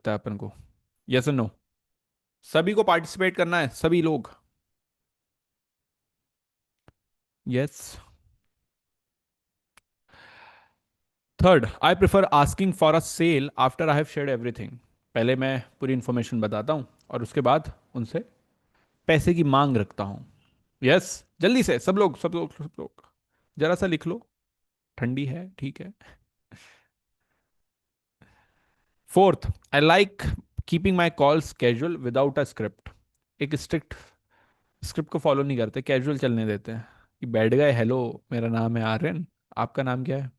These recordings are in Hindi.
लगता है अपन को? यस और नो? सभी को पार्टिसिपेट करना है, सभी लोग? Yes. Third, I prefer asking for a sale after I have shared everything. पहले मैं पूरी इंफॉर्मेशन बताता हूँ और उसके बाद उनसे पैसे की मांग रखता हूँ। यस। जल्दी से सब लोग, सब लोग, सब लोग, जरा सा लिख लो। ठंडी है, ठीक है। Fourth, I like keeping my calls casual without a script. एक स्ट्रिक्ट स्क्रिप्ट को फॉलो नहीं करते, कैजुअल चलने देते हैं कि बैठ गए, हेलो मेरा नाम है आर्यन, आपका नाम क्या है?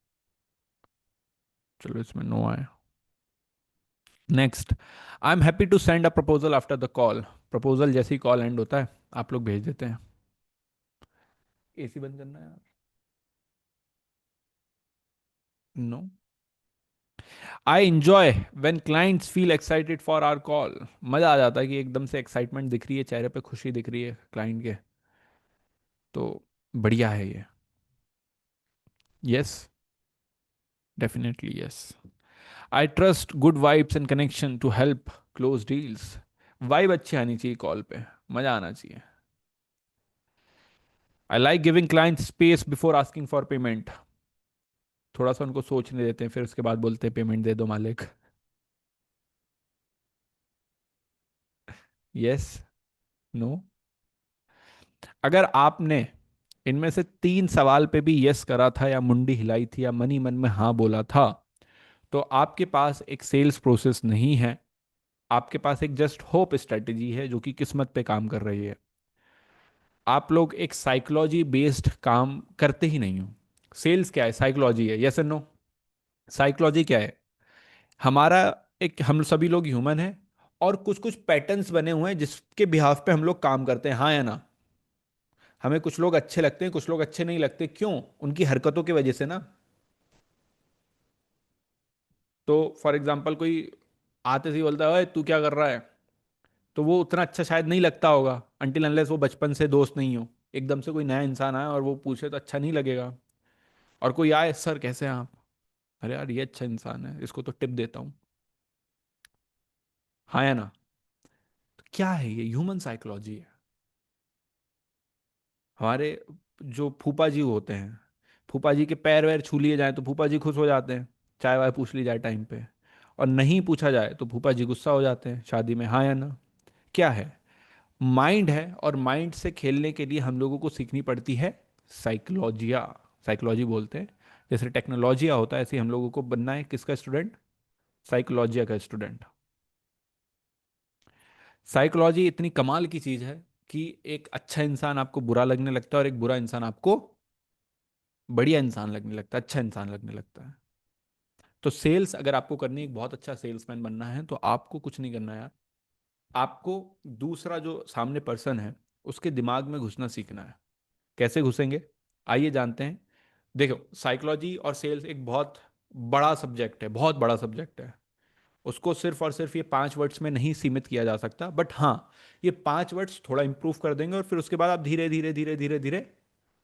चलो इसमें नो आए। Next, I am happy to send a proposal after the call. Proposal जैसे ही कॉल एंड होता है आप लोग भेज देते हैं। एसी बंद करना है यार। No. I enjoy when clients feel excited for our call. मजा आ जाता है कि एकदम से एक्साइटमेंट दिख रही है चेहरे पे, खुशी दिख रही है क्लाइंट के। तो बढ़िया है ये। Yes, definitely yes. I trust good vibes and connection to help close deals. Vibe अच्छी आनी चाहिए कॉल पे, मजा आना चाहिए। I like giving client space before asking for payment. थोड़ा सा उनको सोचने देते हैं, फिर उसके बाद बोलते हैं पेमेंट दे दो मालिक। Yes, no? अगर आपने इनमें से तीन सवाल पे भी यस करा था या मुंडी हिलाई थी या मनी मन में हाँ बोला था, तो आपके पास एक सेल्स प्रोसेस नहीं है। आपके पास एक जस्ट होप स्ट्रेटेजी है जो कि किस्मत पे काम कर रही है। आप लोग एक साइकोलॉजी बेस्ड काम करते ही नहीं हो। सेल्स क्या है? साइकोलॉजी है। Yes and no? साइकोलॉजी क्या है? हमारा एक, हम सभी लोग ह्यूमन हैं और कुछ कुछ पैटर्न्स बने हुए हैं जिसके बिहाफ पे हम लोग काम करते हैं, हाँ या ना? हमें कुछ लोग अच्छे लगते हैं, कुछ लोग अच्छे नहीं लगते, क्यों? उनकी हरकतों की वजह से ना। तो फॉर एग्जाम्पल कोई आते से ही बोलता है, ओए तू क्या कर रहा है, तो वो उतना अच्छा शायद नहीं लगता होगा अनटिल अनलेस वो बचपन से दोस्त नहीं हो। एकदम से कोई नया इंसान आए और वो पूछे तो अच्छा नहीं लगेगा। और कोई आए, सर कैसे हैं आप? अरे यार ये अच्छा इंसान है, इसको तो टिप देता हूँ, हाँ या ना? तो क्या है ये? ह्यूमन साइकोलॉजी है। हमारे जो फूफा जी होते हैं, फूफा जी के पैर वैर छू लिए जाए तो फूफा जी खुश हो जाते हैं, चाय वाय पूछ ली जाए टाइम पे। और नहीं पूछा जाए तो फूफा जी गुस्सा हो जाते हैं शादी में, हाँ या ना? क्या है? माइंड है, और माइंड से खेलने के लिए हम लोगों को सीखनी पड़ती है साइकोलॉजिया। साइकोलॉजी बोलते हैं। जैसे टेक्नोलॉजिया होता है, ऐसे ही हम लोगों को बनना है किसका स्टूडेंट? साइकोलॉजिया का स्टूडेंट। साइकोलॉजी इतनी कमाल की चीज है कि एक अच्छा इंसान आपको बुरा लगने लगता है और एक बुरा इंसान आपको बढ़िया इंसान लगने लगता है, अच्छा इंसान लगने लगता है। तो सेल्स अगर आपको करनी है, एक बहुत अच्छा सेल्समैन बनना है, तो आपको कुछ नहीं करना है यार। आपको दूसरा जो सामने पर्सन है उसके दिमाग में घुसना सीखना है। कैसे घुसेंगे? आइए जानते हैं। देखो, साइकोलॉजी और सेल्स एक बहुत बड़ा सब्जेक्ट है, बहुत बड़ा सब्जेक्ट है। उसको सिर्फ और सिर्फ ये 5 वर्ड्स में नहीं सीमित किया जा सकता, बट हाँ, ये 5 वर्ड्स थोड़ा इंप्रूव कर देंगे और फिर उसके बाद आप धीरे धीरे धीरे धीरे धीरे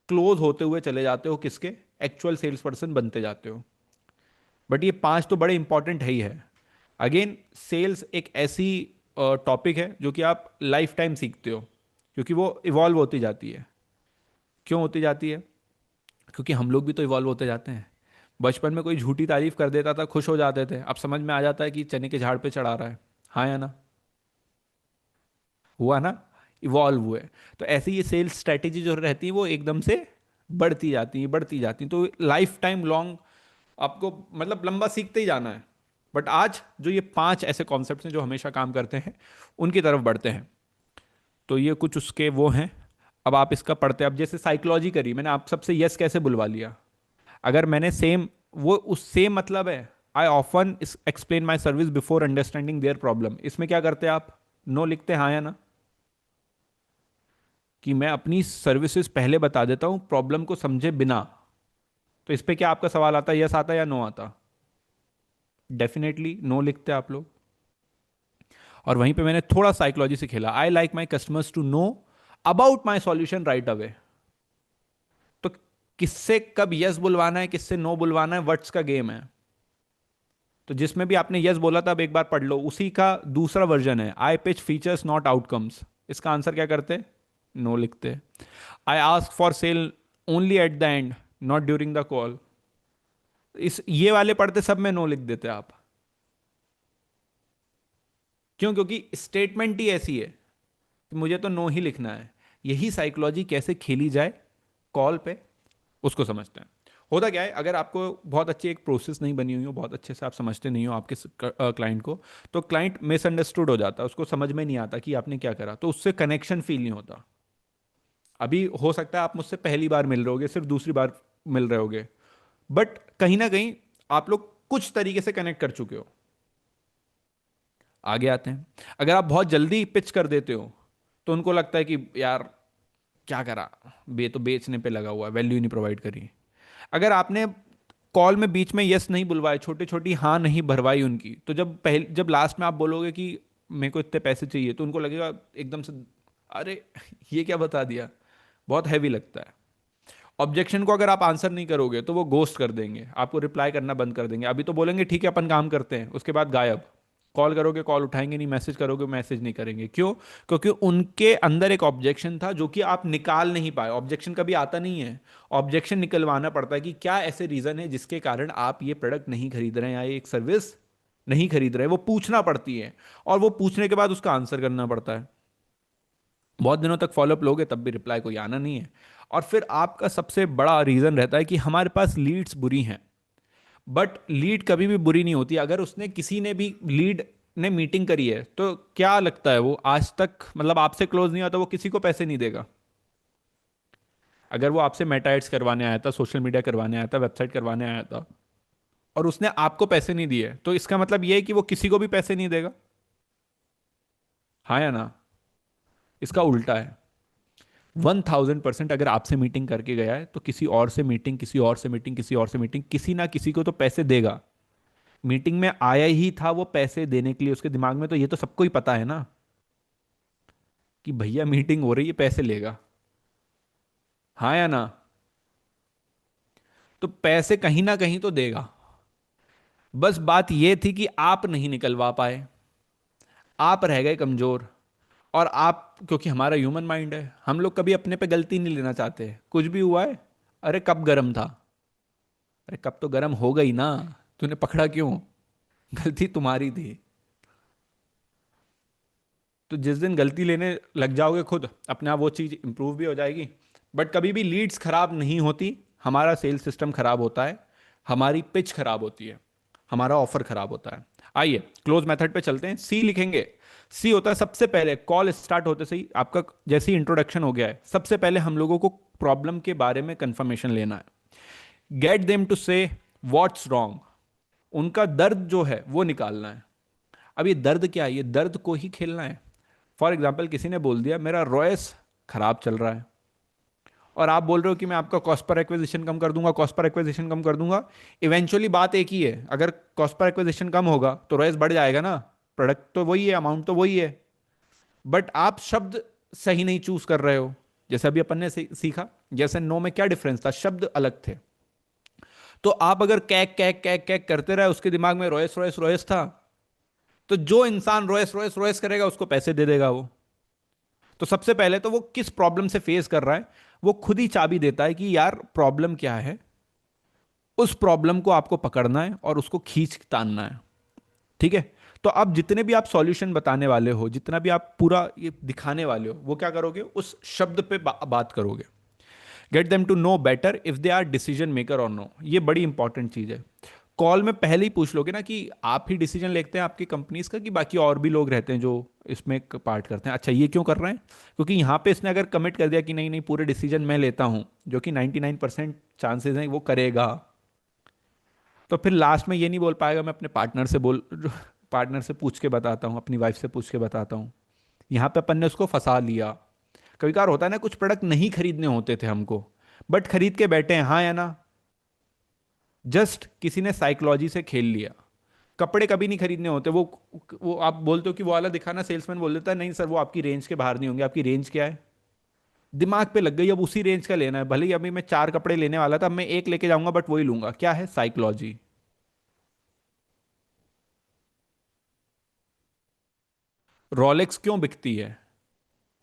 क्लोज होते हुए चले जाते हो, किसके? एक्चुअल सेल्स पर्सन बनते जाते हो। बट ये 5 तो बड़े इंपॉर्टेंट है ही है। अगेन, सेल्स एक ऐसी टॉपिक है जो कि आप लाइफ टाइम सीखते हो, क्योंकि वो इवॉल्व होती जाती है। क्यों होती जाती है? क्योंकि हम लोग भी तो इवॉल्व होते जाते हैं। बचपन में कोई झूठी तारीफ कर देता था, खुश हो जाते थे, अब समझ में आ जाता है कि चने के झाड़ पे चढ़ा रहा है, हाँ या ना? हुआ ना? इवॉल्व हुए। तो ऐसे ये सेल्स स्ट्रेटेजी जो रहती है वो एकदम से बढ़ती जाती है, बढ़ती जाती है। तो लाइफ टाइम लॉन्ग आपको मतलब लंबा सीखते ही जाना है। बट आज जो ये 5 ऐसे कॉन्सेप्ट्स हैं जो हमेशा काम करते हैं, उनकी तरफ बढ़ते हैं। तो ये कुछ उसके वो हैं। अब आप इसका पढ़ते हैं। अब जैसे साइकोलॉजी करी मैंने, आप सबसे यस कैसे बुलवा लिया? अगर मैंने सेम, वो उस सेम मतलब है, I often explain my service before understanding their problem. इसमें क्या करते हैं आप? नो लिखते हैं, हाँ या ना? कि मैं अपनी सर्विसेज पहले बता देता हूं प्रॉब्लम को समझे बिना। तो इस पे क्या आपका सवाल आता है? यस आता है या नो आता? डेफिनेटली नो लिखते हैं आप लोग। और वहीं पे मैंने थोड़ा साइकोलॉजी से खेला। I like my customers to know about my solution right away. तो किससे कब यस बुलवाना है, किससे नो बुलवाना है, वर्ड्स का गेम है। तो जिसमें भी आपने यस बोला था, अब एक बार पढ़ लो, उसी का दूसरा वर्जन है, आई पिच फीचर्स नॉट आउटकम्स। इसका आंसर क्या करते? नो लिखते। I ask for sale only at the end, not during the call. इस ये वाले पढ़ते सब में नो लिख देते आप। क्यों? क्योंकि स्टेटमेंट ही ऐसी है कि मुझे तो नो ही लिखना है। यही साइकोलॉजी कैसे खेली जाए कॉल पे, उसको समझते हैं। होता क्या है, अगर आपको बहुत अच्छी एक प्रोसेस नहीं बनी हुई हो, बहुत अच्छे से आप समझते नहीं हो आपके क्लाइंट को, तो क्लाइंट मिसअंडरस्टूड हो जाता है, उसको समझ में नहीं आता कि आपने क्या करा, तो उससे कनेक्शन फील नहीं होता। अभी हो सकता है आप मुझसे पहली बार मिल रहे होगे, सिर्फ दूसरी बार मिल रहे होगे, बट कहीं ना कहीं आप लोग कुछ तरीके से कनेक्ट कर चुके हो। आगे आते हैं, अगर आप बहुत जल्दी पिच कर देते हो तो उनको लगता है कि यार क्या करा, तो बेचने पे लगा हुआ है, वैल्यू नहीं प्रोवाइड करी। अगर आपने कॉल में बीच में यस नहीं बुलवाए, छोटी छोटी हाँ नहीं भरवाई उनकी, तो जब लास्ट में आप बोलोगे कि मेरे को इतने पैसे चाहिए, तो उनको लगेगा एकदम से, अरे ये क्या बता दिया, बहुत हैवी लगता है। ऑब्जेक्शन को अगर आप आंसर नहीं करोगे तो वो गोस्ट कर देंगे, आपको रिप्लाई करना बंद कर देंगे। अभी तो बोलेंगे ठीक है अपन काम करते हैं, उसके बाद गायब। कॉल करोगे कॉल उठाएंगे नहीं, मैसेज करोगे मैसेज नहीं करेंगे। क्यों? क्योंकि उनके अंदर एक ऑब्जेक्शन था जो कि आप निकाल नहीं पाए। ऑब्जेक्शन कभी आता नहीं है, ऑब्जेक्शन निकलवाना पड़ता है कि क्या ऐसे रीजन है जिसके कारण आप ये प्रोडक्ट नहीं खरीद रहे हैं या ये एक सर्विस नहीं खरीद रहे हैं, वो पूछना पड़ती है। और वो पूछने के बाद उसका आंसर करना पड़ता है। बहुत दिनों तक फॉलोअप लोगे तब भी रिप्लाई कोई आना नहीं है। और फिर आपका सबसे बड़ा रीजन रहता है कि हमारे पास लीड्स बुरी हैं। बट लीड कभी भी बुरी नहीं होती। अगर उसने किसी ने भी लीड ने मीटिंग करी है तो क्या लगता है वो आज तक मतलब आपसे क्लोज नहीं हुआ तो वो किसी को पैसे नहीं देगा। अगर वो आपसे मेटा एड्स करवाने आया था, सोशल मीडिया करवाने आया था, वेबसाइट करवाने आया था, और उसने आपको पैसे नहीं दिए, तो इसका मतलब ये है कि वो किसी को भी पैसे नहीं देगा। हाँ या ना? इसका उल्टा है। 1000% अगर आपसे मीटिंग करके गया है तो किसी और से मीटिंग, किसी और से मीटिंग, किसी और से मीटिंग, किसी ना किसी को तो पैसे देगा। मीटिंग में आया ही था वो पैसे देने के लिए, उसके दिमाग में तो ये तो सबको ही पता है ना कि भैया मीटिंग हो रही है, पैसे लेगा। हाँ या ना? तो पैसे कहीं ना कहीं तो देगा। बस बात ये थी कि आप नहीं निकलवा पाए, आप रह गए कमजोर। और आप, क्योंकि हमारा ह्यूमन माइंड है, हम लोग कभी अपने पे गलती नहीं लेना चाहते। कुछ भी हुआ है, अरे कब गर्म था, अरे कब तो गर्म हो गई ना, तूने पकड़ा क्यों, गलती तुम्हारी थी। तो जिस दिन गलती लेने लग जाओगे खुद, अपने आप वो चीज़ इंप्रूव भी हो जाएगी। बट कभी भी लीड्स खराब नहीं होती, हमारा सेल्स सिस्टम खराब होता है, हमारी पिच खराब होती है, हमारा ऑफर खराब होता है। आइए क्लोज मेथड पे चलते हैं। सी लिखेंगे। सी होता है सबसे पहले कॉल स्टार्ट होते से ही आपका जैसे ही इंट्रोडक्शन हो गया है, सबसे पहले हम लोगों को प्रॉब्लम के बारे में कंफर्मेशन लेना है। गेट देम टू से व्हाट्स रॉन्ग। उनका दर्द जो है वो निकालना है। अब ये दर्द क्या है, ये दर्द को ही खेलना है। फॉर एग्जाम्पल किसी ने बोल दिया मेरा रॉयस खराब चल रहा है, और आप बोल रहे हो कि मैं आपका कॉस्ट पर एक्विजिशन कम कर दूंगा, कॉस्ट पर एक्विजिशन कम कर दूंगा। इवेंचुअली बात एक ही है, अगर कॉस्ट पर एक्विजिशन कम होगा तो रॉयस बढ़ जाएगा ना, प्रोडक्ट तो वही है, अमाउंट तो वही है। बट आप शब्द सही नहीं चूज कर रहे हो। जैसे अभी अपन ने सीखा, जैसे नो में क्या डिफरेंस था, शब्द अलग थे। तो आप अगर कैक कैक कैक कैक करते रहे, उसके दिमाग में रॉयस रॉयस रॉयस था, तो जो इंसान रॉयस रॉयस रॉयस करेगा उसको पैसे दे देगा वो। तो सबसे पहले तो वो किस प्रॉब्लम से फेस कर रहा है, वो खुद ही चाबी देता है कि यार प्रॉब्लम क्या है। उस प्रॉब्लम को आपको पकड़ना है और उसको खींच तानना है। ठीक है? तो अब जितने भी आप सॉल्यूशन बताने वाले हो, जितना भी आप पूरा ये दिखाने वाले हो, वो क्या करोगे, उस शब्द पे बात करोगे। Get them to know better if they are decision maker और नो। ये बड़ी इंपॉर्टेंट चीज है। कॉल में पहले ही पूछ लोगे ना कि आप ही डिसीजन लेते हैं आपकी कंपनीज का, कि बाकी और भी लोग रहते हैं जो इसमें पार्ट करते हैं। अच्छा ये क्यों कर रहे हैं? क्योंकि यहाँ पे इसने अगर कमिट कर दिया कि नहीं नहीं पूरे डिसीजन मैं लेता हूँ, जो कि 99% चांसेस हैं वो करेगा, तो फिर लास्ट में ये नहीं बोल पाएगा मैं अपने पार्टनर से पार्टनर से पूछ के बताता हूँ, अपनी वाइफ से पूछ के बताता हूँ। यहाँ पे अपन ने उसको फंसा लिया। कभी कभार होता है ना, कुछ प्रोडक्ट नहीं खरीदने होते थे हमको, बट खरीद के बैठे हैं। हाँ या ना? जस्ट किसी ने साइकोलॉजी से खेल लिया। कपड़े कभी नहीं खरीदने होते, वो आप बोलते हो कि वो वाला दिखाना, सेल्समैन बोल देता है नहीं सर वो आपकी रेंज के बाहर नहीं होंगे। आपकी रेंज क्या है? दिमाग पे लग गई, अब उसी रेंज का लेना है। भले ही अभी मैं 4 कपड़े लेने वाला था, अब मैं एक लेके जाऊंगा बट वही लूंगा। क्या है? साइकोलॉजी। रोलेक्स क्यों बिकती है?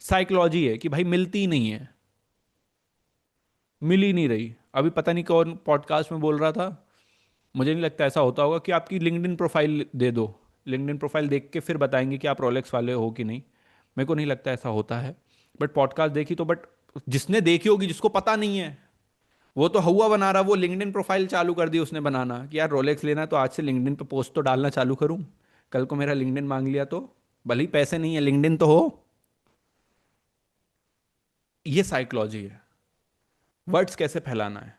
साइकोलॉजी है कि भाई मिलती ही नहीं है, मिल ही नहीं रही। अभी पता नहीं कौन पॉडकास्ट में बोल रहा था, मुझे नहीं लगता ऐसा होता होगा कि आपकी लिंक्डइन प्रोफाइल दे दो, लिंक्डइन प्रोफाइल देख के फिर बताएंगे कि आप रोलेक्स वाले हो कि नहीं। मेरे को नहीं लगता ऐसा होता है। बट पॉडकास्ट देखी तो, बट जिसने देखी होगी, जिसको पता नहीं है, वो तो हुआ बना रहा, वो लिंक्डइन प्रोफाइल चालू कर दी उसने बनाना कि यार रोलेक्स लेना है तो आज से लिंक्डइन पे पोस्ट तो डालना चालू करूं, कल को मेरा लिंक्डइन मांग लिया तो, भले ही पैसे नहीं है लिंक्डइन तो हो। ये साइकोलॉजी है, वर्ड्स कैसे फैलाना है।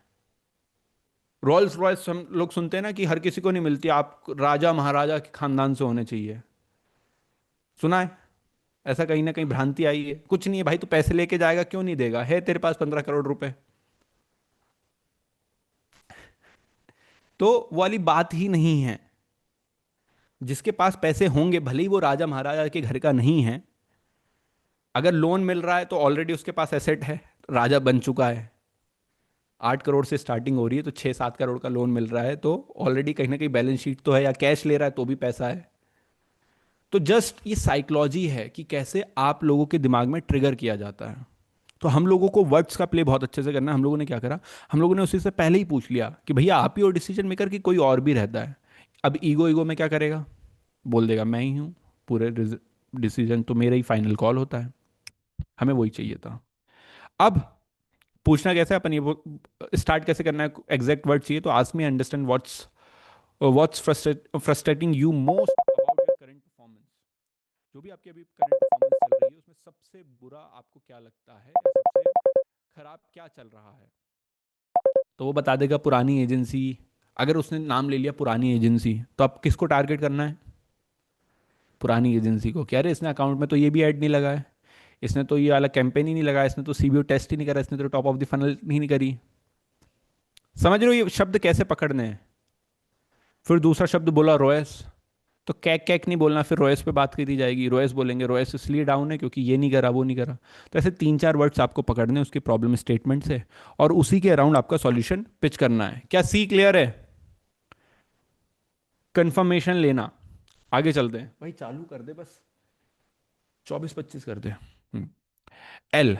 रोल्स रॉयस हम लोग सुनते हैं ना कि हर किसी को नहीं मिलती, आप राजा महाराजा के खानदान से होने चाहिए, सुना है? ऐसा कहीं ना कहीं भ्रांति आई है, कुछ नहीं है भाई, तू पैसे लेके जाएगा क्यों नहीं देगा, है तेरे पास 15 करोड़ रुपए, तो वो वाली बात ही नहीं है। जिसके पास पैसे होंगे, भले ही वो राजा महाराजा के घर का नहीं है, अगर लोन मिल रहा है तो ऑलरेडी उसके पास एसेट है, राजा बन चुका है। 8 करोड़ से स्टार्टिंग हो रही है तो 6-7 करोड़ का लोन मिल रहा है, तो ऑलरेडी कहीं ना कहीं बैलेंस शीट तो है, या कैश ले रहा है तो भी पैसा है। तो जस्ट ये साइकोलॉजी है कि कैसे आप लोगों के दिमाग में ट्रिगर किया जाता है। तो हम लोगों को वर्ड्स का प्ले बहुत अच्छे से करना है। हम लोगों ने क्या करा, हम लोगों ने उसी से पहले ही पूछ लिया कि भैया आप ही हो डिसीजन मेकर कि कोई और भी रहता है। अब ईगो ईगो में क्या करेगा, बोल देगा मैं ही हूँ, पूरे डिसीजन तो मेरा ही फाइनल कॉल होता है। हमें वही चाहिए था। अब पूछना कैसे है अपन, ये स्टार्ट कैसे करना है, एग्जैक्ट वर्ड चाहिए तो ask me understand what's frustrating you most about your current performance. जो भी आपकी अभी करंट परफॉर्मेंस चल रही है उसमें सबसे बुरा आपको क्या लगता है, या सबसे खराब क्या चल रहा है। तो वो बता देगा पुरानी एजेंसी। अगर उसने नाम ले लिया पुरानी एजेंसी, तो आप किसको टारगेट करना है? पुरानी एजेंसी को। क्या रे इसने अकाउंट में तो ये भी ऐड नहीं लगा है, इसने तो ये वाला कैंपेन ही नहीं लगाया, इसने तो सीबीओ टेस्ट ही नहीं करा, इसने तो टॉप ऑफ द फनल ही नहीं करी। समझ रहे हो ये शब्द कैसे पकड़ने हैं? फिर दूसरा शब्द बोला रोएस, तो कैक कैक नहीं बोलना, फिर रोएस पे बात करी जाएगी, रोएस बोलेंगे, रोएस इसलिए डाउन है क्योंकि ये नहीं करा वो नहीं करा। तो ऐसे 3-4 वर्ड्स आपको पकड़ने हैं उसकी प्रॉब्लम स्टेटमेंट से, और उसी के अराउंड आपका सॉल्यूशन पिच करना है। क्या सी क्लियर है? कंफर्मेशन लेना। आगे चलते हैं भाई, चालू कर दे बस, 24-25 कर दे। एल,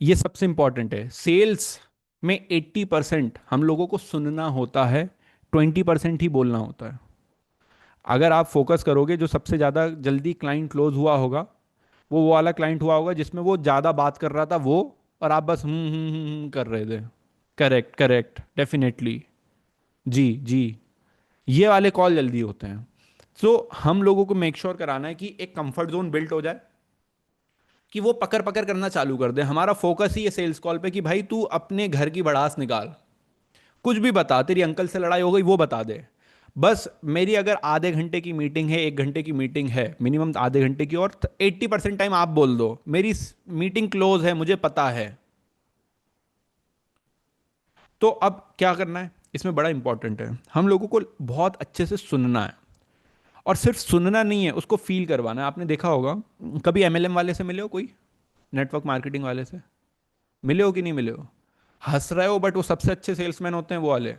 ये सबसे इंपॉर्टेंट है सेल्स में। 80% हम लोगों को सुनना होता है, 20% ही बोलना होता है। अगर आप फोकस करोगे, जो सबसे ज़्यादा जल्दी क्लाइंट क्लोज हुआ होगा वो वाला क्लाइंट हुआ होगा जिसमें वो ज़्यादा बात कर रहा था वो, और आप बस कर रहे थे। Correct correct, definitely. जी जी, ये वाले कॉल जल्दी होते हैं। सो हम लोगों को मेक श्योर कराना है कि एक कंफर्ट जोन बिल्ट हो जाए, कि वो पकड़ पकड़ करना चालू कर दे। हमारा फोकस ही है सेल्स कॉल पे कि भाई तू अपने घर की भड़ास निकाल, कुछ भी बता, तेरी अंकल से लड़ाई हो गई वो बता दे। बस मेरी अगर आधे घंटे की मीटिंग है, 1 घंटे की मीटिंग है, मिनिमम आधे घंटे की, और 80% टाइम आप बोल दो मेरी मीटिंग क्लोज है, मुझे पता है। तो अब क्या करना है, इसमें बड़ा इंपॉर्टेंट है, हम लोगों को बहुत अच्छे से सुनना है। और सिर्फ सुनना नहीं है, उसको फील करवाना है। आपने देखा होगा, कभी एमएलएम वाले से मिले हो, कोई नेटवर्क मार्केटिंग वाले से मिले हो कि नहीं मिले हो? हंस रहे हो, बट वो सबसे अच्छे सेल्समैन होते हैं वो वाले।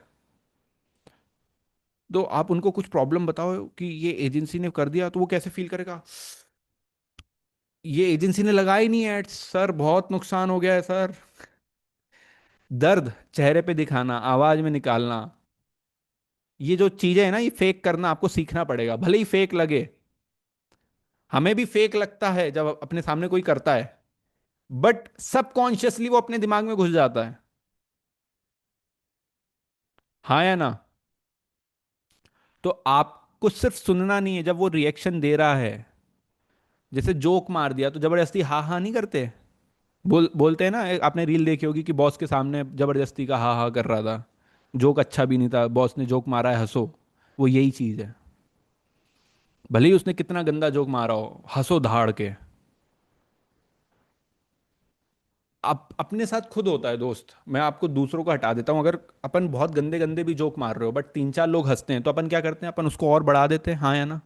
तो आप उनको कुछ प्रॉब्लम बताओ कि ये एजेंसी ने कर दिया, तो वो कैसे फील करेगा, ये एजेंसी ने लगाया ही नहीं एड सर, बहुत नुकसान हो गया है सर। दर्द चेहरे पे दिखाना, आवाज में निकालना, ये जो चीजें है ना, ये फेक करना आपको सीखना पड़ेगा। भले ही फेक लगे, हमें भी फेक लगता है जब अपने सामने कोई करता है, बट सबकॉन्शियसली वो अपने दिमाग में घुस जाता है। हाँ या ना? तो आपको सिर्फ सुनना नहीं है, जब वो रिएक्शन दे रहा है, जैसे जोक मार दिया तो जबरदस्ती हाँ हाँ नहीं करते, बोलते हैं ना, आपने रील देखी होगी कि बॉस के सामने जबरदस्ती का हाँ हाँ कर रहा था, जोक अच्छा भी नहीं था, बॉस ने जोक मारा है हंसो। वो यही चीज है, भले ही उसने कितना गंदा जोक मारा हो, हंसो धाड़ के। आप अपने साथ खुद होता है दोस्त, मैं आपको दूसरों को हटा देता हूँ। अगर अपन बहुत गंदे गंदे भी जोक मार रहे हो, बट 3-4 लोग हंसते हैं, तो अपन क्या करते हैं, अपन उसको और बढ़ा देते हैं, हाँ या ना?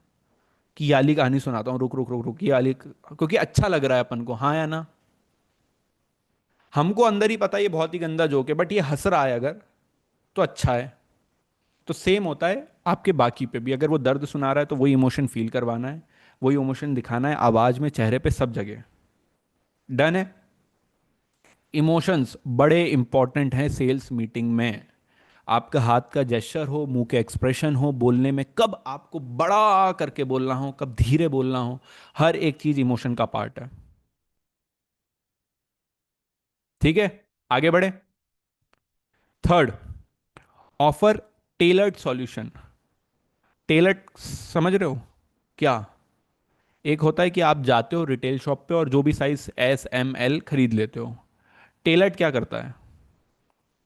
कि ये वाली कहानी सुनाता हूँ, रुक रुक रुक रुक, ये वाली, क्योंकि अच्छा लग रहा है अपन को, हाँ या ना? हमको अंदर ही पता है ये बहुत ही गंदा जोक है, बट ये हंस रहा है अगर, तो अच्छा है। तो सेम होता है आपके बाकी पे भी, अगर वो दर्द सुना रहा है तो वही इमोशन फील करवाना है। वही इमोशन दिखाना है आवाज में, चेहरे पे, सब जगह। डन है। इमोशंस बड़े इंपॉर्टेंट हैं सेल्स मीटिंग में। आपका हाथ का जेस्चर हो, मुंह के एक्सप्रेशन हो, बोलने में कब आपको बड़ा करके बोलना हो, कब धीरे बोलना हो, हर एक चीज इमोशन का पार्ट है। ठीक है, आगे बढ़े। Third, offer tailored solution. Tailored समझ रहे हो क्या? एक होता है कि आप जाते हो रिटेल शॉप पे और जो भी साइज S, M, L खरीद लेते हो। टेलर्ड क्या करता है?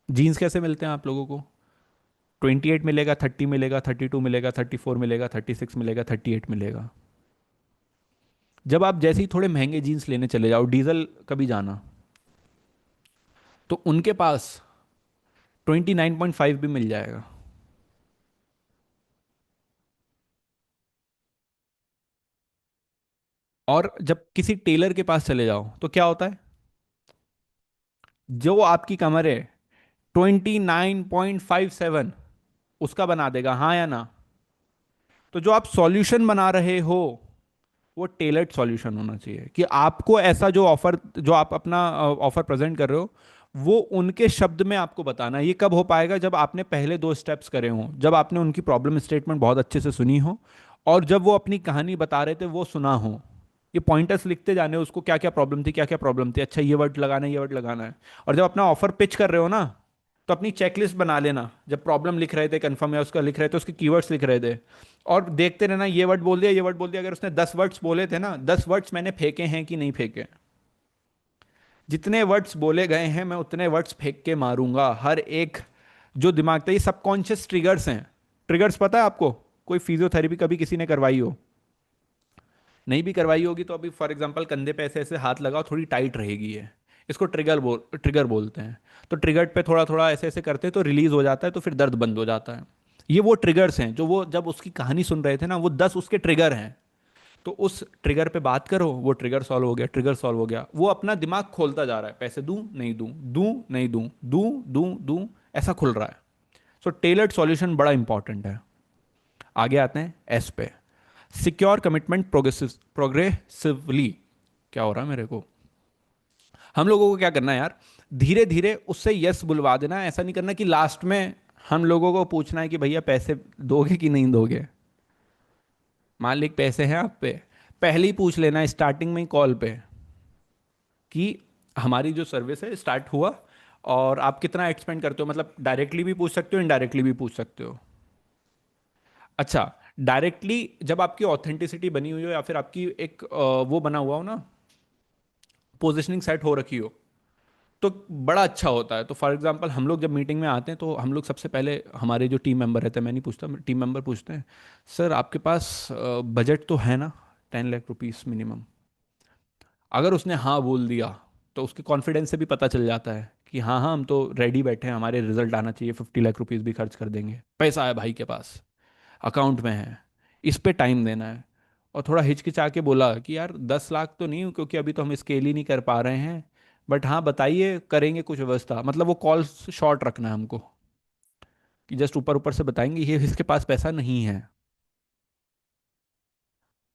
जीन्स कैसे मिलते हैं आप लोगों को? 28 मिलेगा, 30 मिलेगा, 32 मिलेगा, 34 मिलेगा, 36 मिलेगा, 38 मिलेगा। जब आप जैसे ही थोड़े महंगे जीन्स लेने चले जाओ, डीजल कभी जाना, तो उनके पास 29.5 भी मिल जाएगा। और जब किसी टेलर के पास चले जाओ तो क्या होता है? जो आपकी कमर है 29.57 उसका बना देगा, हाँ या ना? तो जो आप सॉल्यूशन बना रहे हो वो टेलर्ड सॉल्यूशन होना चाहिए, कि आपको ऐसा जो ऑफर, जो आप अपना ऑफर प्रेजेंट कर रहे हो, वो उनके शब्द में आपको बताना है। ये कब हो पाएगा? जब आपने पहले दो स्टेप्स करे हों, जब आपने उनकी प्रॉब्लम स्टेटमेंट बहुत अच्छे से सुनी हो, और जब वो अपनी कहानी बता रहे थे वो सुना हो। ये पॉइंटर्स लिखते जाने, उसको क्या क्या प्रॉब्लम थी, क्या क्या प्रॉब्लम थी, अच्छा ये वर्ड लगाना है, ये वर्ड लगाना है। और जब अपना ऑफर पिच कर रहे हो ना, तो अपनी चेकलिस्ट बना लेना, जब प्रॉब्लम लिख रहे थे, कंफर्म या उसका लिख रहे थे, उसके कीवर्ड्स लिख रहे थे, और देखते रहना ये वर्ड बोल दिया, ये वर्ड बोल दिया। अगर उसने 10 वर्ड्स बोले थे ना, 10 वर्ड्स मैंने फेंके हैं कि नहीं फेंके? जितने वर्ड्स बोले गए हैं मैं उतने वर्ड्स फेंक के मारूंगा हर एक। जो दिमाग था, ये सबकॉन्शियस ट्रिगर्स हैं। ट्रिगर्स पता है आपको? कोई फिजियोथेरेपी कभी किसी ने करवाई हो? नहीं भी करवाई होगी तो अभी फॉर एग्जांपल कंधे पे ऐसे ऐसे हाथ लगाओ, थोड़ी टाइट रहेगी ये। इसको ट्रिगर बोलते हैं। तो ट्रिगर पे थोड़ा थोड़ा ऐसे ऐसे करते हैं तो रिलीज हो जाता है, तो फिर दर्द बंद हो जाता है। ये वो ट्रिगर्स हैं जो वो जब उसकी कहानी सुन रहे थे ना, वो 10 उसके ट्रिगर हैं। तो उस ट्रिगर पे बात करो, वो ट्रिगर सॉल्व हो गया, ट्रिगर सॉल्व हो गया। वो अपना दिमाग खोलता जा रहा है, पैसे दूं नहीं दूं, दूं नहीं दूं, दूं दूं दूं, ऐसा खुल रहा है। सो टेलर्ड सॉल्यूशन बड़ा इंपॉर्टेंट है। आगे आते हैं एस पे। Secure commitment progressively. क्या हो रहा है मेरे को? हम लोगों को क्या करना है यार? धीरे धीरे उससे यस बुलवा देना है। ऐसा नहीं करना कि लास्ट में हम लोगों को पूछना है कि भैया पैसे दोगे कि नहीं दोगे। मालिक पैसे हैं आप पे, पहले ही पूछ लेना है स्टार्टिंग में ही कॉल पे, कि हमारी जो सर्विस है स्टार्ट हुआ और आप कितना एक्सपेंड करते हो। मतलब डायरेक्टली भी पूछ सकते हो, इनडायरेक्टली भी पूछ सकते हो। अच्छा, डायरेक्टली जब आपकी ऑथेंटिसिटी बनी हुई हो, या फिर आपकी एक वो बना हुआ हो ना, पोजिशनिंग सेट हो रखी हो, तो बड़ा अच्छा होता है। तो फॉर एग्जांपल हम लोग जब मीटिंग में आते हैं तो हम लोग सबसे पहले, हमारे जो टीम मेंबर रहते हैं, मैं नहीं पूछता, टीम मेंबर पूछते हैं, सर आपके पास बजट तो है ना 10 लाख रुपीस मिनिमम? अगर उसने हाँ बोल दिया तो उसके कॉन्फिडेंस से भी पता चल जाता है कि हाँ हाँ हम तो रेडी बैठे हैं, हमारे रिजल्ट आना चाहिए, 50 लाख रुपीस भी खर्च कर देंगे, पैसा है भाई के पास, अकाउंट में है, इस पे टाइम देना है। और थोड़ा हिचकिचा के बोला कि यार 10 लाख तो नहीं, क्योंकि अभी तो हम स्केल ही नहीं कर पा रहे हैं, बट हाँ बताइए, करेंगे कुछ व्यवस्था। मतलब वो कॉल शॉर्ट रखना है हमको, कि जस्ट ऊपर ऊपर से बताएंगे ये इसके पास पैसा नहीं है।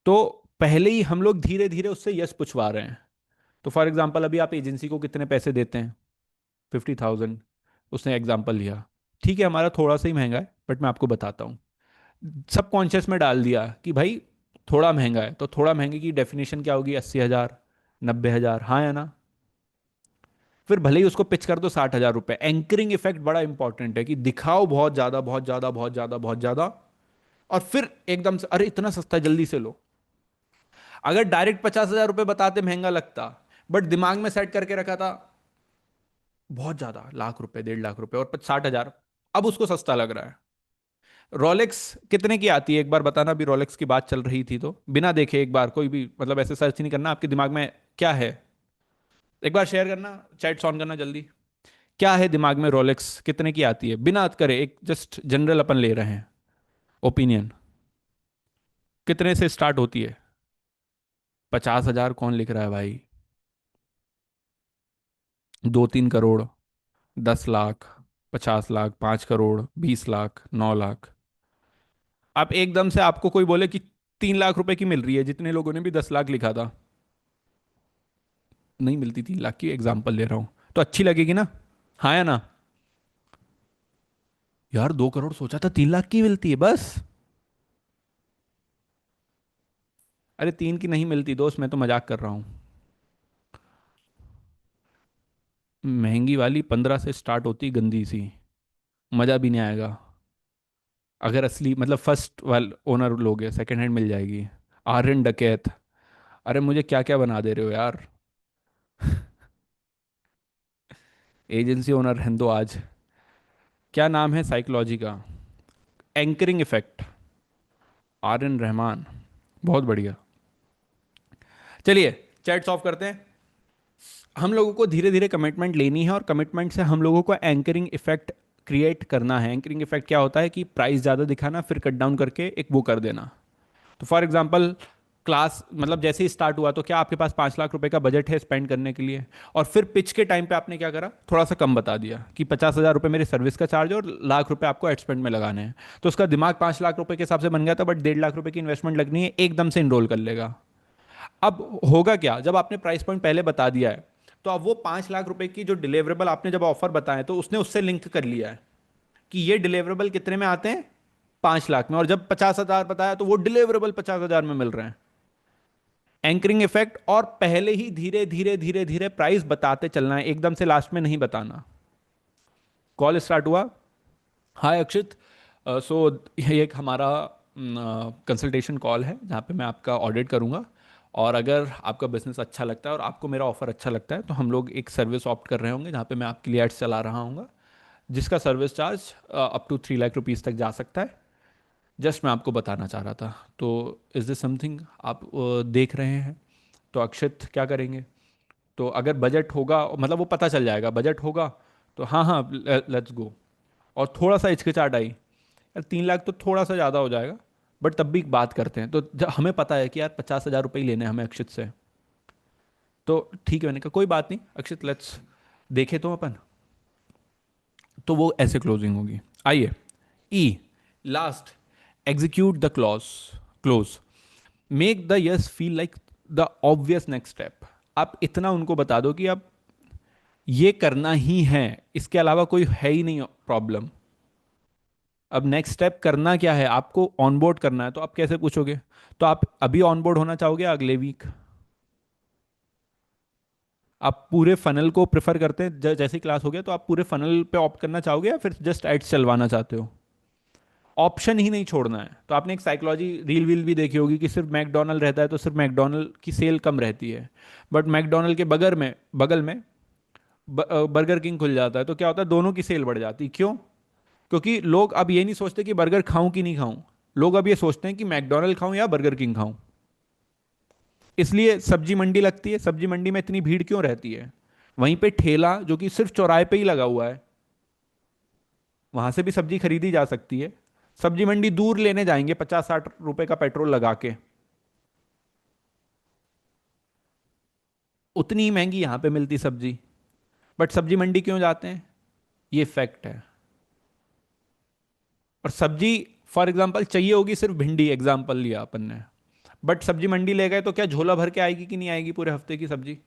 तो पहले ही हम लोग धीरे धीरे उससे यस पूछवा रहे हैं। तो फॉर एग्जाम्पल अभी आप एजेंसी को कितने पैसे देते हैं? 50,000। उसने एग्जाम्पल लिया, ठीक है हमारा थोड़ा सा ही महंगा है, बट मैं आपको बताता हूँ। सब कॉन्शियस में डाल दिया कि भाई थोड़ा महंगा है, तो थोड़ा महंगे की डेफिनेशन क्या होगी? 80,000, 90,000, हाँ या ना? फिर भले ही उसको पिच कर दो 60,000 रुपए। एंकरिंग इफेक्ट बड़ा इंपॉर्टेंट है, कि दिखाओ बहुत ज्यादा, बहुत ज्यादा, बहुत ज्यादा, बहुत ज्यादा, और फिर एकदम से अरे इतना सस्ता है, जल्दी से लो। अगर डायरेक्ट 50,000 रुपए बताते महंगा लगता, बट दिमाग में सेट करके रखा था बहुत ज्यादा, लाख रुपए, 1.5 लाख रुपए, और 60,000, अब उसको सस्ता लग रहा है। रोलेक्स कितने की आती है एक बार बताना? अभी रोलेक्स की बात चल रही थी तो बिना देखे एक बार, कोई भी मतलब ऐसे सर्च नहीं करना, आपके दिमाग में क्या है, एक बार शेयर करना, चैट्स ऑन करना जल्दी। क्या है दिमाग में? रोलेक्स कितने की आती है? बिना करे, एक जस्ट जनरल अपन ले रहे हैं ओपिनियन। कितने से स्टार्ट होती है? 50,000 कौन लिख रहा है भाई? 2-3 करोड़, 10 लाख, 50 लाख, 5 करोड़, 20 लाख, 9 लाख। आप एकदम से आपको कोई बोले कि 3 लाख रुपए की मिल रही है, जितने लोगों ने भी 10 लाख लिखा था। नहीं मिलती 3 लाख की, एग्जाम्पल ले रहा हूँ, तो अच्छी लगेगी ना? हाँ या ना? यार 2 करोड़ सोचा था, 3 लाख की मिलती है बस। अरे 3 की नहीं मिलती दोस्त, मैं तो मजाक कर रहा हूँ। महंगी वाली 15 से स्टार्ट होती, गंदी सी, मजा भी नहीं आएगा। अगर असली मतलब फर्स्ट वाल ओनर लोगे, सेकंड हैंड मिल जाएगी। आर्यन डकैत। अरे मुझे क्या क्या बना दे रहे हो यार। एजेंसी ओनर रहने दो आज। क्या नाम है साइकोलॉजी का? Anchoring effect. आर्यन रहमान। बहुत बढ़िया। चलिए, चैट्स ऑफ करते हैं। हम लोगों को धीरे धीरे कमिटमेंट लेनी है, और कमिटमेंट से हम लोगों को एंकरिंग इफेक्ट क्रिएट करना है। एंकरिंग इफेक्ट क्या होता है कि प्राइस ज़्यादा दिखाना, फिर कट डाउन करके एक वो कर देना। तो फॉर एग्जांपल, क्लास मतलब जैसे ही स्टार्ट हुआ तो क्या आपके पास 5 लाख रुपए का बजट है स्पेंड करने के लिए, और फिर पिच के टाइम पे आपने क्या करा, थोड़ा सा कम बता दिया कि 50,000 रुपये मेरे सर्विस का चार्ज है और लाख रुपए आपको एड स्पेंड में लगाने हैं। तो उसका दिमाग 5 लाख रुपए के हिसाब से बन गया था, बट 1.5 लाख रुपए की इन्वेस्टमेंट लगनी है, एकदम से इनरोल कर लेगा। अब होगा क्या, जब आपने प्राइस पॉइंट पहले बता दिया है, तो अब वो 5 लाख रुपए की जो डिलीवरेबल आपने जब ऑफर बताए, तो उसने उससे लिंक कर लिया है कि ये डिलीवरेबल कितने में आते हैं, 5 लाख में। और जब 50,000 बताया तो वो डिलीवरेबल 50,000 में मिल रहे हैं। एंकरिंग इफेक्ट, और पहले ही धीरे धीरे धीरे धीरे प्राइस बताते चलना है, एकदम से लास्ट में नहीं बताना। कॉल स्टार्ट हुआ। हाय अक्षित। सो ये एक हमारा कंसल्टेशन कॉल है, जहाँ पे मैं आपका ऑडिट करूँगा। और अगर आपका बिजनेस अच्छा लगता है और आपको मेरा ऑफर अच्छा लगता है, तो हम लोग एक सर्विस ऑप्ट कर रहे होंगे, जहाँ पे मैं आपके लिए एड्स चला रहा हूँ, जिसका service charge up to 3 lakh rupees तक जा सकता है। जस्ट मैं आपको बताना चाह रहा था। तो इज़ दिस समथिंग आप देख रहे हैं? तो अक्षित क्या करेंगे? तो अगर बजट होगा, मतलब वो पता चल जाएगा बजट होगा, तो हाँ हाँ, लेट्स गो। और थोड़ा सा हिचकिचाहट आई, यार 3 लाख तो थोड़ा सा ज़्यादा हो जाएगा, बट तब भी बात करते हैं। तो जब हमें पता है कि यार 50,000 रुपये ही लेने हैं हमें अक्षित से, तो ठीक है, मैंने कहा कोई बात नहीं अक्षित, लेट्स देखे तो अपन। तो वो ऐसे क्लोजिंग होगी। आइए, ई, last, execute the clause, close, make the yes feel like the obvious next step. आप इतना उनको बता दो कि अब ये करना ही है, इसके अलावा कोई है ही नहीं प्रॉब्लम। अब नेक्स्ट स्टेप करना क्या है, आपको ऑनबोर्ड करना है, तो आप कैसे पूछोगे? तो आप अभी ऑनबोर्ड होना चाहोगे या अगले वीक? आप पूरे फनल को प्रेफर करते हैं, जैसे क्लास हो गया तो आप पूरे फनल पे ऑप्ट करना चाहोगे, या फिर जस्ट एड्स चलवाना चाहते हो? ऑप्शन ही नहीं छोड़ना है। तो आपने एक साइकोलॉजी रील वील भी देखी होगी कि सिर्फ मैकडोनल्ड रहता है तो सिर्फ मैकडोनल्ड की सेल कम रहती है, बट मैकडोनल्ड के बगल में बर्गर किंग खुल जाता है, तो क्या होता है, दोनों की सेल बढ़ जाती है। क्यों? क्योंकि लोग अब ये नहीं सोचते कि बर्गर खाऊं कि नहीं खाऊं, लोग अब ये सोचते हैं कि मैकडोनल्ड खाऊं या बर्गर किंग खाऊं। इसलिए सब्जी मंडी लगती है। सब्जी मंडी में इतनी भीड़ क्यों रहती है? वहीं पे ठेला जो कि सिर्फ चौराहे पे ही लगा हुआ है, वहां से भी सब्जी खरीदी जा सकती है। सब्जी मंडी दूर लेने जाएंगे 50-60 रुपए का पेट्रोल लगा के, उतनी ही महंगी यहां पे मिलती सब्जी, बट सब्जी मंडी क्यों जाते हैं? ये फैक्ट है। और सब्जी फॉर एग्जाम्पल चाहिए होगी सिर्फ भिंडी, एग्जाम्पल लिया अपन ने, बट सब्जी मंडी ले गए तो क्या झोला भर के आएगी कि नहीं आएगी पूरे हफ्ते की सब्जी?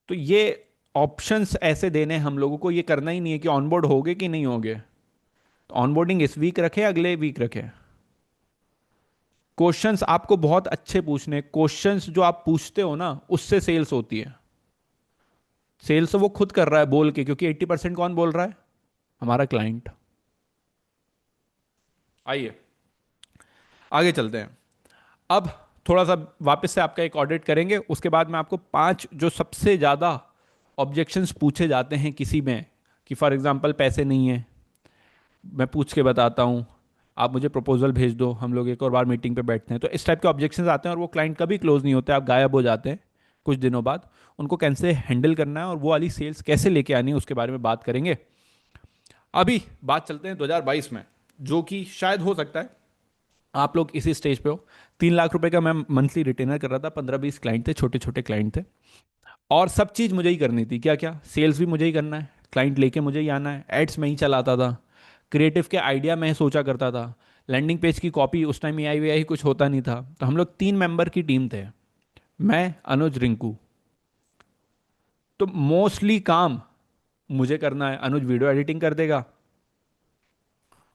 तो ये ऑप्शंस ऐसे देने हैं हम लोगों को, ये करना ही नहीं है कि ऑनबोर्ड होगे कि नहीं होगे। तो ऑनबोर्डिंग इस वीक रखे, अगले वीक रखे। क्वेश्चंस आपको बहुत अच्छे पूछने, क्वेश्चंस जो आप पूछते हो ना उससे सेल्स होती है। सेल्स वो खुद कर रहा है बोल के, क्योंकि 80% कौन बोल रहा है? हमारा क्लाइंट। आइए आगे चलते हैं। अब थोड़ा सा वापस से आपका एक ऑडिट करेंगे, उसके बाद मैं आपको 5 जो सबसे ज़्यादा ऑब्जेक्शंस पूछे जाते हैं किसी में, कि फॉर एग्जांपल पैसे नहीं है, मैं पूछ के बताता हूँ, आप मुझे प्रपोजल भेज दो, हम लोग एक और बार मीटिंग पे बैठते हैं। तो इस टाइप के ऑब्जेक्शंस आते हैं, और वो क्लाइंट कभी क्लोज नहीं होते, आप गायब हो जाते हैं कुछ दिनों बाद। उनको कैसे हैंडल करना है और वो वाली सेल्स कैसे लेके आनी है, उसके बारे में बात करेंगे। अभी बात चलते हैं 2022 में, जो कि शायद हो सकता है आप लोग इसी स्टेज पे हो। 3 लाख रुपए का मैं मंथली रिटेनर कर रहा था, 15-20 क्लाइंट थे, छोटे छोटे क्लाइंट थे, और सब चीज़ मुझे ही करनी थी। क्या क्या? सेल्स भी मुझे ही करना है, क्लाइंट लेके मुझे ही आना है, एड्स में ही चलाता था, क्रिएटिव के आइडिया मैं सोचा करता था, लैंडिंग पेज की कॉपी उस टाइम एआई वीआई कुछ होता नहीं था, तो हम लोग 3 मेंबर की टीम थे, मैं, अनुज, रिंकू। तो मोस्टली काम मुझे करना है, अनुज वीडियो एडिटिंग कर देगा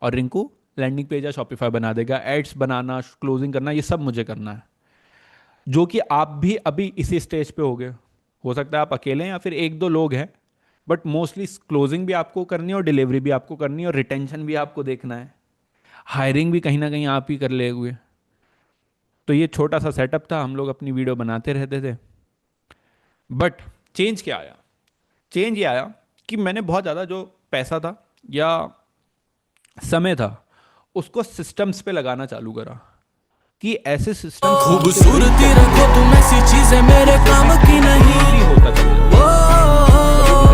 और रिंकू लैंडिंग पेज या शॉपिफाई बना देगा, एड्स बनाना, क्लोजिंग करना, ये सब मुझे करना है। जो कि आप भी अभी इसी स्टेज पे हो सकता है आप अकेले हैं या फिर एक दो लोग हैं, बट मोस्टली क्लोजिंग भी आपको करनी है और डिलीवरी भी आपको करनी है और रिटेंशन भी आपको देखना है, हायरिंग भी कहीं ना कहीं आप ही कर ले हुए। तो ये छोटा सा सेटअप था, हम लोग अपनी वीडियो बनाते रहते थे। बट चेंज क्या आया? चेंज ये आया कि मैंने बहुत ज़्यादा जो पैसा था या समय था उसको सिस्टम्स पे लगाना चालू करा, कि ऐसे सिस्टम्स कौन से बिल्ड खूबसूरती करने रखो तुम ऐसी चीजें मेरे काम की नहीं। भी होता चला जाए। ओ,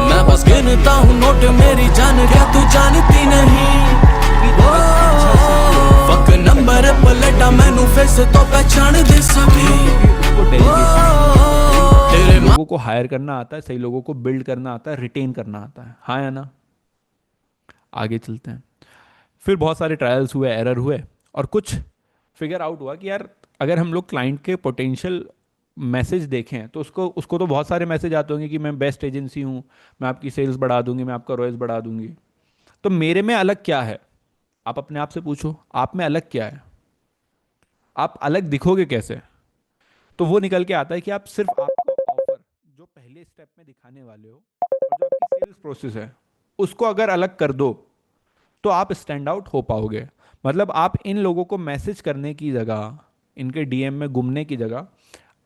मैं बस गिनता हूँ नोट मेरी जान, क्या तू जानती नहीं। ओ, फक नंबर पलटा मैनू फेस तो पहचान दे सभी। उसको डेलीगेशन, तेरे लोगों को हायर करना आता है, सही लोगों को बिल्ड करना आता है, रिटेन करना आता है, हाँ या ना? आगे चलते हैं। फिर बहुत सारे ट्रायल्स हुए, एरर हुए, और कुछ फिगर आउट हुआ कि यार अगर हम लोग क्लाइंट के पोटेंशियल मैसेज देखें तो उसको उसको तो बहुत सारे मैसेज आते होंगे कि मैं बेस्ट एजेंसी हूँ, मैं आपकी सेल्स बढ़ा दूंगी, मैं आपका रॉयल्स बढ़ा दूंगी। तो मेरे में अलग क्या है? आप अपने आप से पूछो, आप में अलग क्या है? आप अलग दिखोगे कैसे? तो वो निकल के आता है कि आप सिर्फ आपका ऑफर जो पहले स्टेप में दिखाने वाले हो और जो आपकी सेल्स प्रोसेस है उसको अगर अलग कर दो तो आप स्टैंड आउट हो पाओगे। मतलब आप इन लोगों को मैसेज करने की जगह, इनके डीएम में घूमने की जगह,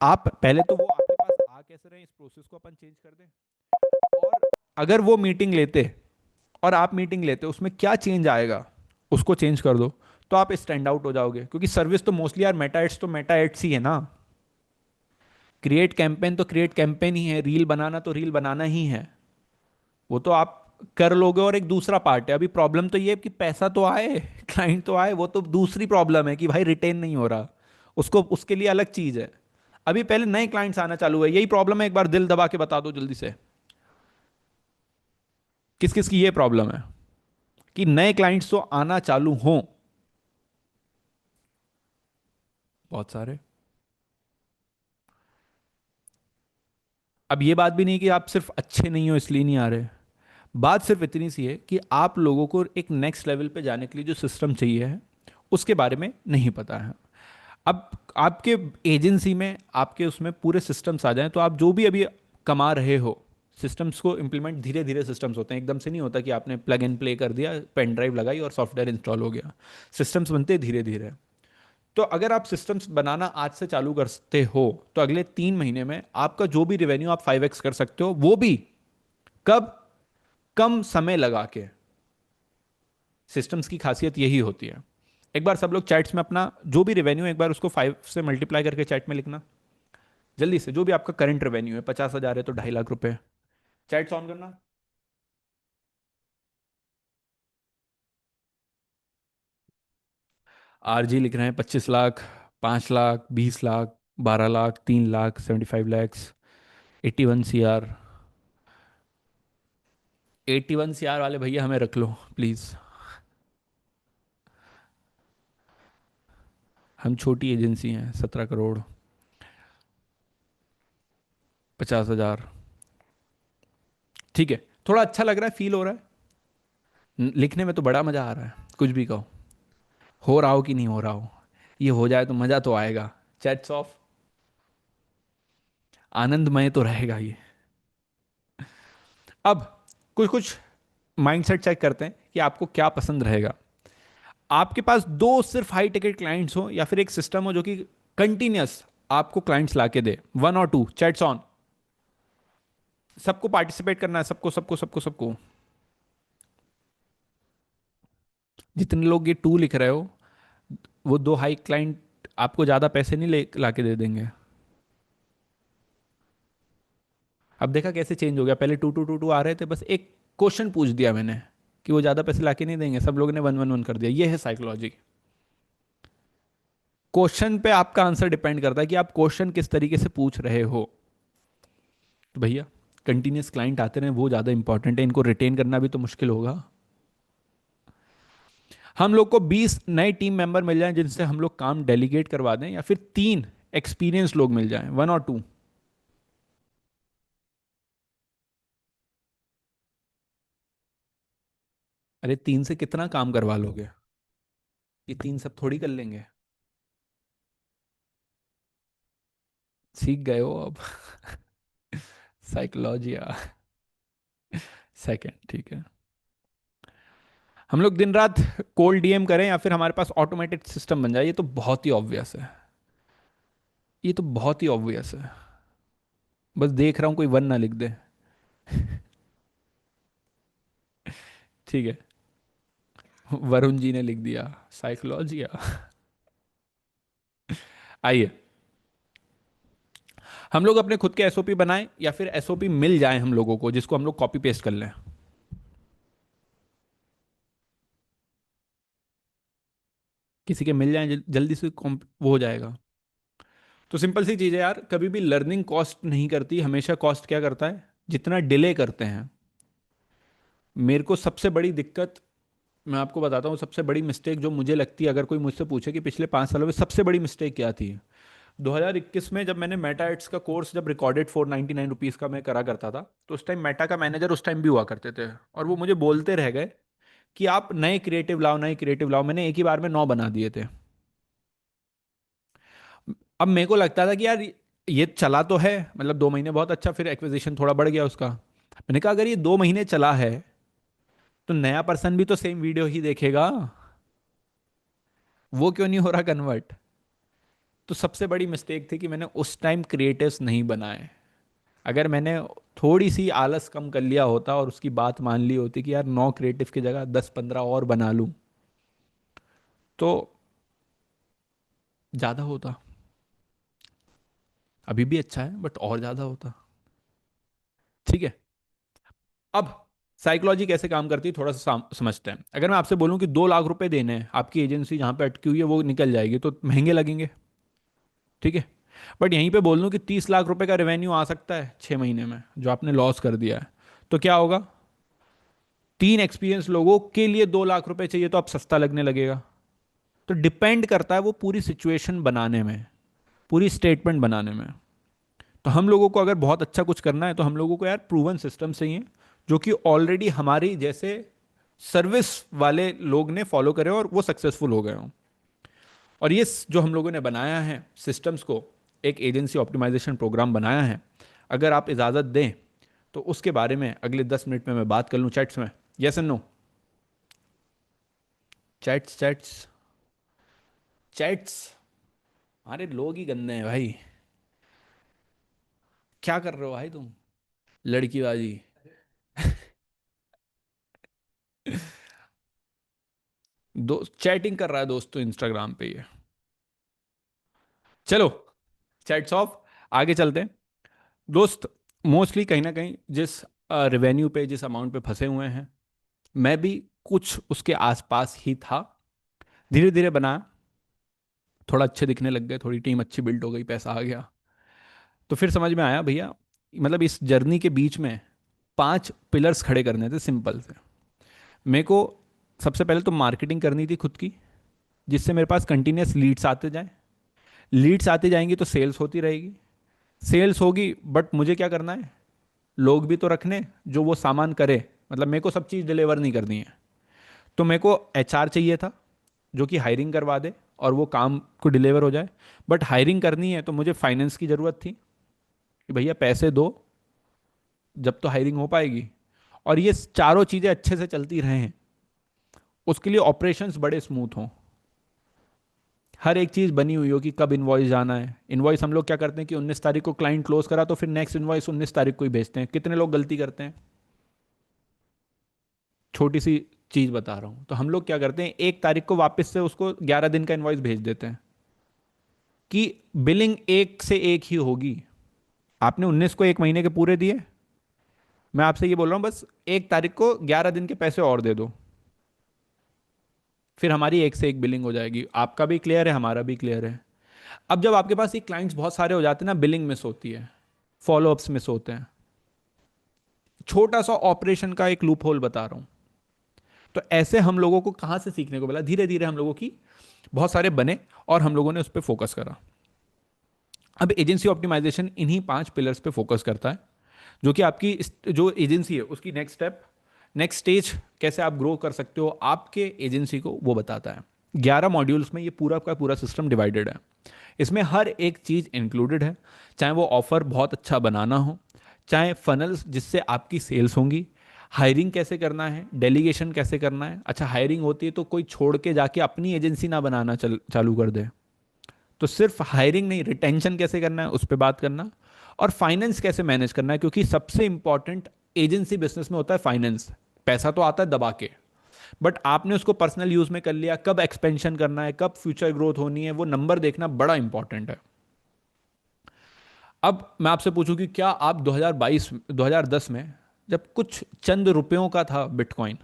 आप पहले तो वो आपके पास आ कैसे रहे, इस प्रोसेस को अपन चेंज कर दें। और अगर वो मीटिंग लेते और आप मीटिंग लेते, उसमें क्या चेंज आएगा उसको चेंज कर दो, तो आप स्टैंड आउट हो जाओगे। क्योंकि सर्विस तो मोस्टली यार मेटा एड्स तो मेटा एड्स ही है ना। क्रिएट कैंपेन तो क्रिएट कैंपेन ही है, रील बनाना तो रील बनाना ही है, वो तो आप कर लोगे। और एक दूसरा पार्ट है, अभी प्रॉब्लम तो ये है कि पैसा तो आए, क्लाइंट तो आए, वो तो दूसरी प्रॉब्लम है कि भाई रिटेन नहीं हो रहा, उसको उसके लिए अलग चीज है। अभी पहले नए क्लाइंट्स आना चालू है, यही प्रॉब्लम है, एक बार दिल दबा के बता दो जल्दी से, किस किस की ये प्रॉब्लम है कि नए क्लाइंट्स तो आना चालू हों? बहुत सारे। अब ये बात भी नहीं कि आप सिर्फ अच्छे नहीं हो इसलिए नहीं आ रहे, बात सिर्फ इतनी सी है कि आप लोगों को एक नेक्स्ट लेवल पे जाने के लिए जो सिस्टम चाहिए है उसके बारे में नहीं पता है। अब आपके एजेंसी में, आपके उसमें पूरे सिस्टम्स आ जाएं तो आप जो भी अभी कमा रहे हो, सिस्टम्स को इम्प्लीमेंट, धीरे धीरे सिस्टम्स होते हैं, एकदम से नहीं होता कि आपने प्लग एंड प्ले कर दिया, पेन ड्राइव लगाई और सॉफ्टवेयर इंस्टॉल हो गया। सिस्टम्स बनते हैं धीरे धीरे। तो अगर आप सिस्टम्स बनाना आज से चालू करते हो तो अगले 3 महीने में आपका जो भी रेवेन्यू आप 5x कर सकते हो, वो भी कब? कम समय लगा के। सिस्टम्स की खासियत यही होती है। एक बार सब लोग चैट्स में अपना जो भी रेवेन्यू है एक बार उसको 5 से मल्टीप्लाई करके चैट में लिखना जल्दी से। जो भी आपका करंट रेवेन्यू है, 50,000 है तो 2.5 लाख रुपए। चैट्स ऑन करना। आरजी लिख रहे हैं 25 लाख, 5 लाख, 20 लाख, 12 लाख, 3 लाख, 75 लैक्स, 81 CR। 81 CR वाले भैया हमें रख लो प्लीज, हम छोटी एजेंसी हैं, 17 करोड़, 50,000। ठीक है, थोड़ा अच्छा लग रहा है, फील हो रहा है। लिखने में तो बड़ा मजा आ रहा है, कुछ भी कहो। हो रहा हो कि नहीं हो रहा हो, ये हो जाए तो मजा तो आएगा। चैट्स ऑफ, आनंदमय तो रहेगा ये। अब कुछ कुछ माइंडसेट चेक करते हैं कि आपको क्या पसंद रहेगा। आपके पास दो सिर्फ हाई टिकट क्लाइंट्स हो या फिर एक सिस्टम हो जो कि कंटिन्यूस आपको क्लाइंट्स लाके दे, 1 और 2। चैट्स ऑन, सबको पार्टिसिपेट करना है, सबको सबको सबको सबको। जितने लोग ये 2 लिख रहे हो, वो दो हाई क्लाइंट आपको ज्यादा पैसे नहीं ले लाके दे देंगे। अब देखा कैसे चेंज हो गया, पहले 2 2 2 2 आ रहे थे, बस एक क्वेश्चन पूछ दिया मैंने कि वो ज्यादा पैसे लाके नहीं देंगे, सब लोगों ने 1 1 1 कर दिया। ये है साइकोलॉजी। क्वेश्चन पे आपका आंसर डिपेंड करता है कि आप क्वेश्चन किस तरीके से पूछ रहे हो। तो भैया कंटिन्यूस क्लाइंट आते रहे, वो ज़्यादा इंपॉर्टेंट है, इनको रिटेन करना भी तो मुश्किल होगा। हम लोग को 20 नए टीम मेंबर मिल जाएं जिनसे हम लोग काम डेलीगेट करवा दें, या फिर 3 एक्सपीरियंस लोग मिल जाएं, 1 और 2। अरे 3 से कितना काम करवा लोगे? ये 3 सब थोड़ी कर लेंगे। सीख गए हो अब। साइकोलॉजी सेकंड, ठीक है। हम लोग दिन रात कोल्ड डीएम करें या फिर हमारे पास ऑटोमेटेड सिस्टम बन जाए, ये तो बहुत ही ऑब्वियस है। ये तो बहुत ही ऑब्वियस है। बस देख रहा हूँ कोई वन ना लिख दे। ठीक है, वरुण जी ने लिख दिया साइकोलॉजी। आइए, हम लोग अपने खुद के एसओपी बनाएं या फिर एसओपी मिल जाए हम लोगों को जिसको हम लोग कॉपी पेस्ट कर लें। किसी के मिल जाए जल्दी से वो हो जाएगा। तो सिंपल सी चीज़ है यार, कभी भी लर्निंग कॉस्ट नहीं करती, हमेशा कॉस्ट क्या करता है, जितना डिले करते हैं। मेरे को सबसे बड़ी दिक्कत, मैं आपको बताता हूँ, सबसे बड़ी मिस्टेक जो मुझे लगती है, अगर कोई मुझसे पूछे कि पिछले 5 सालों में सबसे बड़ी मिस्टेक क्या थी, 2021 में जब मैंने मेटा एड्स का कोर्स जब रिकॉर्डेड ₹499 का मैं करा करता था, तो उस टाइम मेटा का मैनेजर उस टाइम भी हुआ करते थे, और वो मुझे बोलते रह गए कि आप नए क्रिएटिव लाओ, नए क्रिएटिव लाओ। मैंने एक ही बार में 9 बना दिए थे। अब मेरे को लगता था कि यार ये चला तो है, मतलब 2 महीने बहुत अच्छा, फिर एक्विजिशन थोड़ा बढ़ गया उसका। मैंने कहा अगर ये 2 महीने चला है तो नया पर्सन भी तो सेम वीडियो ही देखेगा, वो क्यों नहीं हो रहा कन्वर्ट? तो सबसे बड़ी मिस्टेक थी कि मैंने उस टाइम क्रिएटिव्स नहीं बनाए। अगर मैंने थोड़ी सी आलस कम कर लिया होता और उसकी बात मान ली होती कि यार 9 क्रिएटिव की जगह 10-15 और बना लूं, तो ज़्यादा होता। अभी भी अच्छा है बट और ज़्यादा होता। ठीक है। अब साइकोलॉजी कैसे काम करती है थोड़ा सा समझते हैं। अगर मैं आपसे बोलूं कि 2 लाख रुपए देने हैं, आपकी एजेंसी जहां पे अटकी हुई है वो निकल जाएगी, तो महंगे लगेंगे। ठीक है। बट यहीं पे बोल दूं कि 30 लाख रुपए का रेवेन्यू आ सकता है 6 महीने में, जो आपने लॉस कर दिया है, तो क्या होगा? 3 एक्सपीरियंस लोगों के लिए 2 लाख रुपए चाहिए, तो अब सस्ता लगने लगेगा। तो डिपेंड करता है वो पूरी सिचुएशन बनाने में, पूरी स्टेटमेंट बनाने में। तो हम लोगों को अगर बहुत अच्छा कुछ करना है तो हम लोगों को यार प्रूवन सिस्टम चाहिए, जो कि ऑलरेडी हमारी जैसे सर्विस वाले लोग ने फॉलो करे और वो सक्सेसफुल हो गए हों। और ये जो हम लोगों ने बनाया है सिस्टम्स को, एक एजेंसी ऑप्टिमाइजेशन प्रोग्राम बनाया है, अगर आप इजाज़त दें तो उसके बारे में अगले 10 मिनट में मैं बात कर लूँ चैट्स में। Yes and no? Chats chats chats. अरे लोग ही गंदे हैं भाई। क्या कर रहे हो भाई तुम? लड़कीबाजी। दो चैटिंग कर रहा है दोस्तों इंस्टाग्राम पे ये। चलो, चैट्स ऑफ, आगे चलते हैं। दोस्त, मोस्टली कहीं ना कहीं जिस रेवेन्यू पे, जिस अमाउंट पे फंसे हुए हैं, मैं भी कुछ उसके आसपास ही था। धीरे धीरे बनाया, थोड़ा अच्छे दिखने लग गए, थोड़ी टीम अच्छी बिल्ड हो गई, पैसा आ गया। तो फिर समझ में आया भैया, मतलब इस जर्नी के बीच में 5 पिलर्स खड़े करने थे सिंपल से। मेरे को सबसे पहले तो मार्केटिंग करनी थी खुद की, जिससे मेरे पास कंटिन्यूस लीड्स आते जाएं। लीड्स आती जाएंगी तो सेल्स होती रहेगी। सेल्स होगी, बट मुझे क्या करना है, लोग भी तो रखने जो वो सामान करे। मतलब मेरे को सब चीज़ डिलीवर नहीं करनी है। तो मेरे को एचआर चाहिए था जो कि हायरिंग करवा दे और वो काम को डिलीवर हो जाए। बट हायरिंग करनी है तो मुझे फाइनेंस की ज़रूरत थी कि भैया पैसे दो, जब तो हायरिंग हो पाएगी। और ये चारों चीज़ें अच्छे से चलती रहें, उसके लिए ऑपरेशंस बड़े स्मूथ हों, हर एक चीज़ बनी हुई हो कि कब इनवॉइस जाना है। इनवॉइस हम लोग क्या करते हैं कि 19 तारीख को क्लाइंट क्लोज करा तो फिर नेक्स्ट इनवॉइस 19 तारीख को ही भेजते हैं। कितने लोग गलती करते हैं? छोटी सी चीज़ बता रहा हूँ। तो हम लोग क्या करते हैं, 1 तारीख को वापस से उसको 11 दिन का इनवॉइस भेज देते हैं कि बिलिंग एक से एक ही होगी। आपने 19 को 1 महीने के पूरे दिए, मैं आपसे ये बोल रहा हूँ बस 1 तारीख को 11 दिन के पैसे और दे दो, फिर हमारी एक से एक बिलिंग हो जाएगी। आपका भी क्लियर है, हमारा भी क्लियर है। अब जब आपके पास ये क्लाइंट्स बहुत सारे हो जाते हैं ना, बिलिंग मिस होती है, फॉलोअप्स मिस होते हैं। छोटा सा ऑपरेशन का एक लूप होल बता रहा हूं। तो ऐसे हम लोगों को कहाँ से सीखने को मिला, धीरे धीरे हम लोगों की बहुत सारे बने और हम लोगों ने उस पर फोकस करा। अब एजेंसी ऑप्टिमाइजेशन इन्हीं 5 पिलर्स पे फोकस करता है, जो कि आपकी जो एजेंसी है उसकी नेक्स्ट स्टेप, नेक्स्ट स्टेज कैसे आप ग्रो कर सकते हो आपके एजेंसी को, वो बताता है। 11 मॉड्यूल्स में ये पूरा का पूरा सिस्टम डिवाइडेड है। इसमें हर एक चीज़ इंक्लूडेड है, चाहे वो ऑफर बहुत अच्छा बनाना हो, चाहे फनल्स जिससे आपकी सेल्स होंगी, हायरिंग कैसे करना है, डेलीगेशन कैसे करना है। अच्छा, हायरिंग होती है तो कोई छोड़ के जाके अपनी एजेंसी ना बनाना चालू कर दे, तो सिर्फ हायरिंग नहीं, रिटेंशन कैसे करना है उस पर बात करना, और फाइनेंस कैसे मैनेज करना है, क्योंकि सबसे इंपॉर्टेंट एजेंसी बिजनेस में होता है फाइनेंस। पैसा तो आता है दबा के, बट आपने उसको पर्सनल यूज में कर लिया, कब एक्सपेंशन करना है, कब फ्यूचर ग्रोथ होनी है, वो नंबर देखना बड़ा इंपॉर्टेंट है। अब मैं आपसे पूछूं कि क्या आप 2022 2010 में, जब कुछ चंद रुपयों का था बिटकॉइन,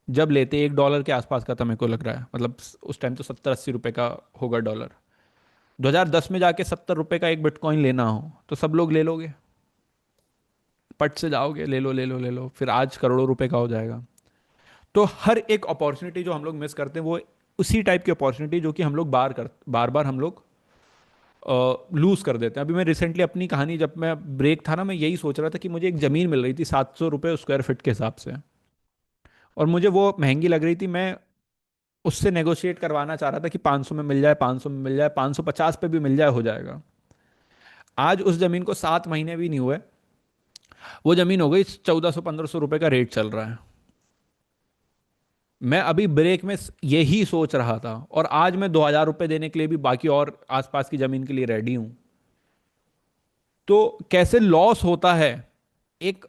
जब लेते $1 के आसपास का था मेरे को लग रहा है, मतलब उस टाइम तो 70-80 रुपए का होगा डॉलर, 2010 में जाके 70 रुपए का एक बिटकॉइन लेना हो तो सब लोग ले लोगे, पट से जाओगे, ले लो ले लो ले लो, फिर आज करोड़ों रुपए का हो जाएगा। तो हर एक अपॉर्चुनिटी जो हम लोग मिस करते हैं वो उसी टाइप की अपॉर्चुनिटी जो कि हम लोग बार बार हम लोग लूज कर देते हैं। अभी मैं रिसेंटली अपनी कहानी, जब मैं ब्रेक था ना, मैं यही सोच रहा था कि मुझे एक ज़मीन मिल रही थी 700 रुपये स्क्वायर फीट के हिसाब से, और मुझे वो महंगी लग रही थी। मैं उससे नेगोशिएट करवाना चाह रहा था कि 500 में मिल जाए, 500 में मिल जाए, 550 पे भी मिल जाए, हो जाएगा। आज उस जमीन को 7 महीने भी नहीं हुए, वो जमीन हो गई 1400-1500 रुपये का रेट चल रहा है। मैं अभी ब्रेक में यही सोच रहा था, और आज मैं 2000 रुपये देने के लिए भी बाकी और आसपास की जमीन के लिए रेडी हूं। तो कैसे लॉस होता है एक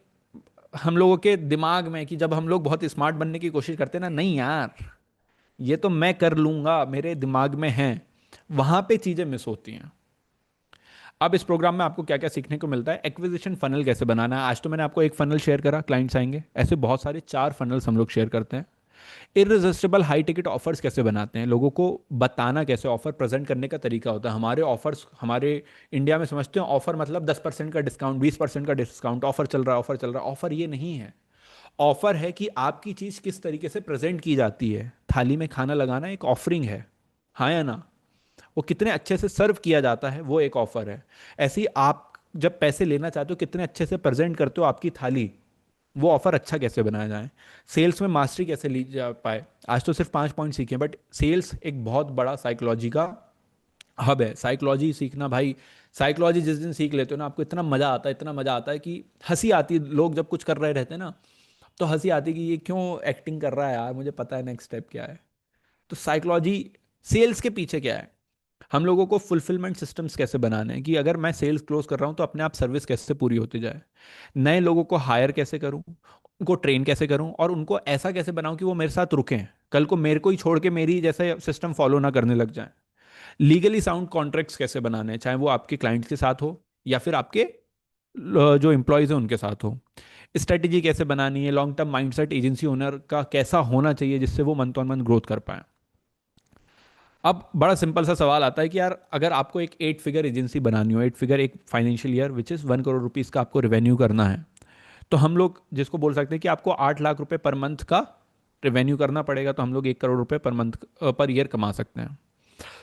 हम लोगों के दिमाग में, कि जब हम लोग बहुत स्मार्ट बनने की कोशिश करते हैं ना, नहीं यार ये तो मैं कर लूंगा, मेरे दिमाग में है, वहां पे चीजें मिस होती हैं। अब इस प्रोग्राम में आपको क्या क्या सीखने को मिलता है, एक्विजिशन फनल कैसे बनाना है। आज तो मैंने आपको एक फनल शेयर करा, क्लाइंट्स आएंगे, ऐसे बहुत सारे 4 फनल्स हम लोग शेयर करते हैं। इररेजिस्टिबल हाई टिकट ऑफर्स कैसे बनाते हैं, लोगों को बताना कैसे, ऑफर प्रेजेंट करने का तरीका होता है। हमारे ऑफर्स, हमारे इंडिया में समझते हैं ऑफर मतलब 10% का डिस्काउंट, 20% का डिस्काउंट, ऑफर चल रहा है, ऑफर चल रहा है। ऑफर ये नहीं है। ऑफर है कि आपकी चीज किस तरीके से प्रेजेंट की जाती है। थाली में खाना लगाना एक ऑफरिंग है, हाँ या ना? वो कितने अच्छे से सर्व किया जाता है वो एक ऑफर है। ऐसे ही आप जब पैसे लेना चाहते हो, कितने अच्छे से प्रेजेंट करते हो आपकी थाली, वो ऑफर अच्छा कैसे बनाया जाए। सेल्स में मास्टरी कैसे ली जा पाए। आज तो सिर्फ 5 पॉइंट सीखे, बट सेल्स एक बहुत बड़ा साइकोलॉजी का हब है। साइकोलॉजी सीखना भाई, साइकोलॉजी जिस दिन सीख लेते हो ना, आपको इतना मजा आता है, इतना मजा आता है कि हंसी आती है। लोग जब कुछ कर रहे रहते हैं ना, तो हंसी आती है कि ये क्यों एक्टिंग कर रहा है यार, मुझे पता है नेक्स्ट स्टेप क्या है। तो साइकोलॉजी, सेल्स के पीछे क्या है, हम लोगों को फुलफिलमेंट सिस्टम्स कैसे बनाने हैं, कि अगर मैं सेल्स क्लोज कर रहा हूं तो अपने आप सर्विस कैसे पूरी होती जाए। नए लोगों को हायर कैसे करूं, उनको ट्रेन कैसे करूं, और उनको ऐसा कैसे बनाऊं कि वो मेरे साथ रुकें, कल को मेरे को ही छोड़ के मेरी जैसे सिस्टम फॉलो ना करने लग जाए। लीगली साउंड कॉन्ट्रैक्ट्स कैसे बनाने हैं, चाहे वो आपके क्लाइंट्स के साथ हो या फिर आपके जो एम्प्लॉयज़ हैं उनके साथ हो। स्ट्रेटेजी कैसे बनानी है, long term mindset agency owner का कैसा होना चाहिए जिससे वो मंथ ऑन मंथ ग्रोथ कर पाए। अब बड़ा सिंपल सा सवाल आता है कि यार अगर आपको एक 8 फिगर एजेंसी बनानी हो, 8 फिगर एक financial year which is 1 crore rupees का आपको रेवेन्यू करना है, तो हम लोग जिसको बोल सकते हैं कि आपको 8 लाख रुपए पर मंथ का रेवेन्यू करना पड़ेगा, तो हम लोग 1 करोड़ रुपए पर मंथ पर ईयर कमा सकते हैं।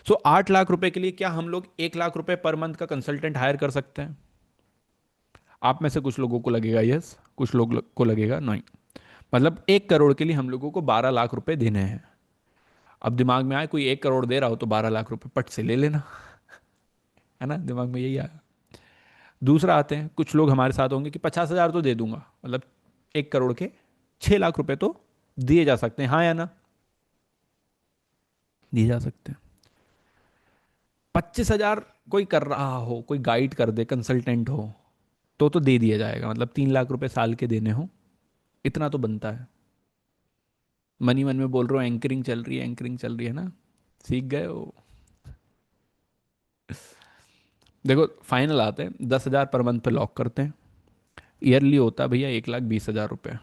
सो 8 लाख रुपए के लिए क्या हम लोग 1 लाख रुपए पर मंथ का कंसल्टेंट हायर कर सकते हैं? आप में से कुछ लोगों को लगेगा यस, कुछ लोग को लगेगा नहीं। मतलब 1 करोड़ के लिए हम लोगों को 12 लाख रुपए देने हैं। अब दिमाग में आए कोई 1 करोड़ दे रहा हो तो 12 लाख रुपए पट से ले लेना, है ना, दिमाग में यही आया। दूसरा आते हैं, कुछ लोग हमारे साथ होंगे कि 50,000 तो दे दूंगा, मतलब 1 करोड़ के 6 लाख रुपए तो दिए जा सकते हैं, हाँ या ना? दिए जा सकते हैं। 25,000 कोई कर रहा हो, कोई गाइड कर दे, कंसल्टेंट हो, तो दे दिया जाएगा, मतलब 3 लाख रुपए साल के देने हो, इतना तो बनता है। मनी मन में बोल रहा हूँ, एंकरिंग चल रही है, एंकरिंग चल रही है ना, सीख गए हो। देखो फाइनल आते हैं, 10,000 पर मंथ पे लॉक करते हैं। ईयरली होता है भैया 1,20,000 रुपये।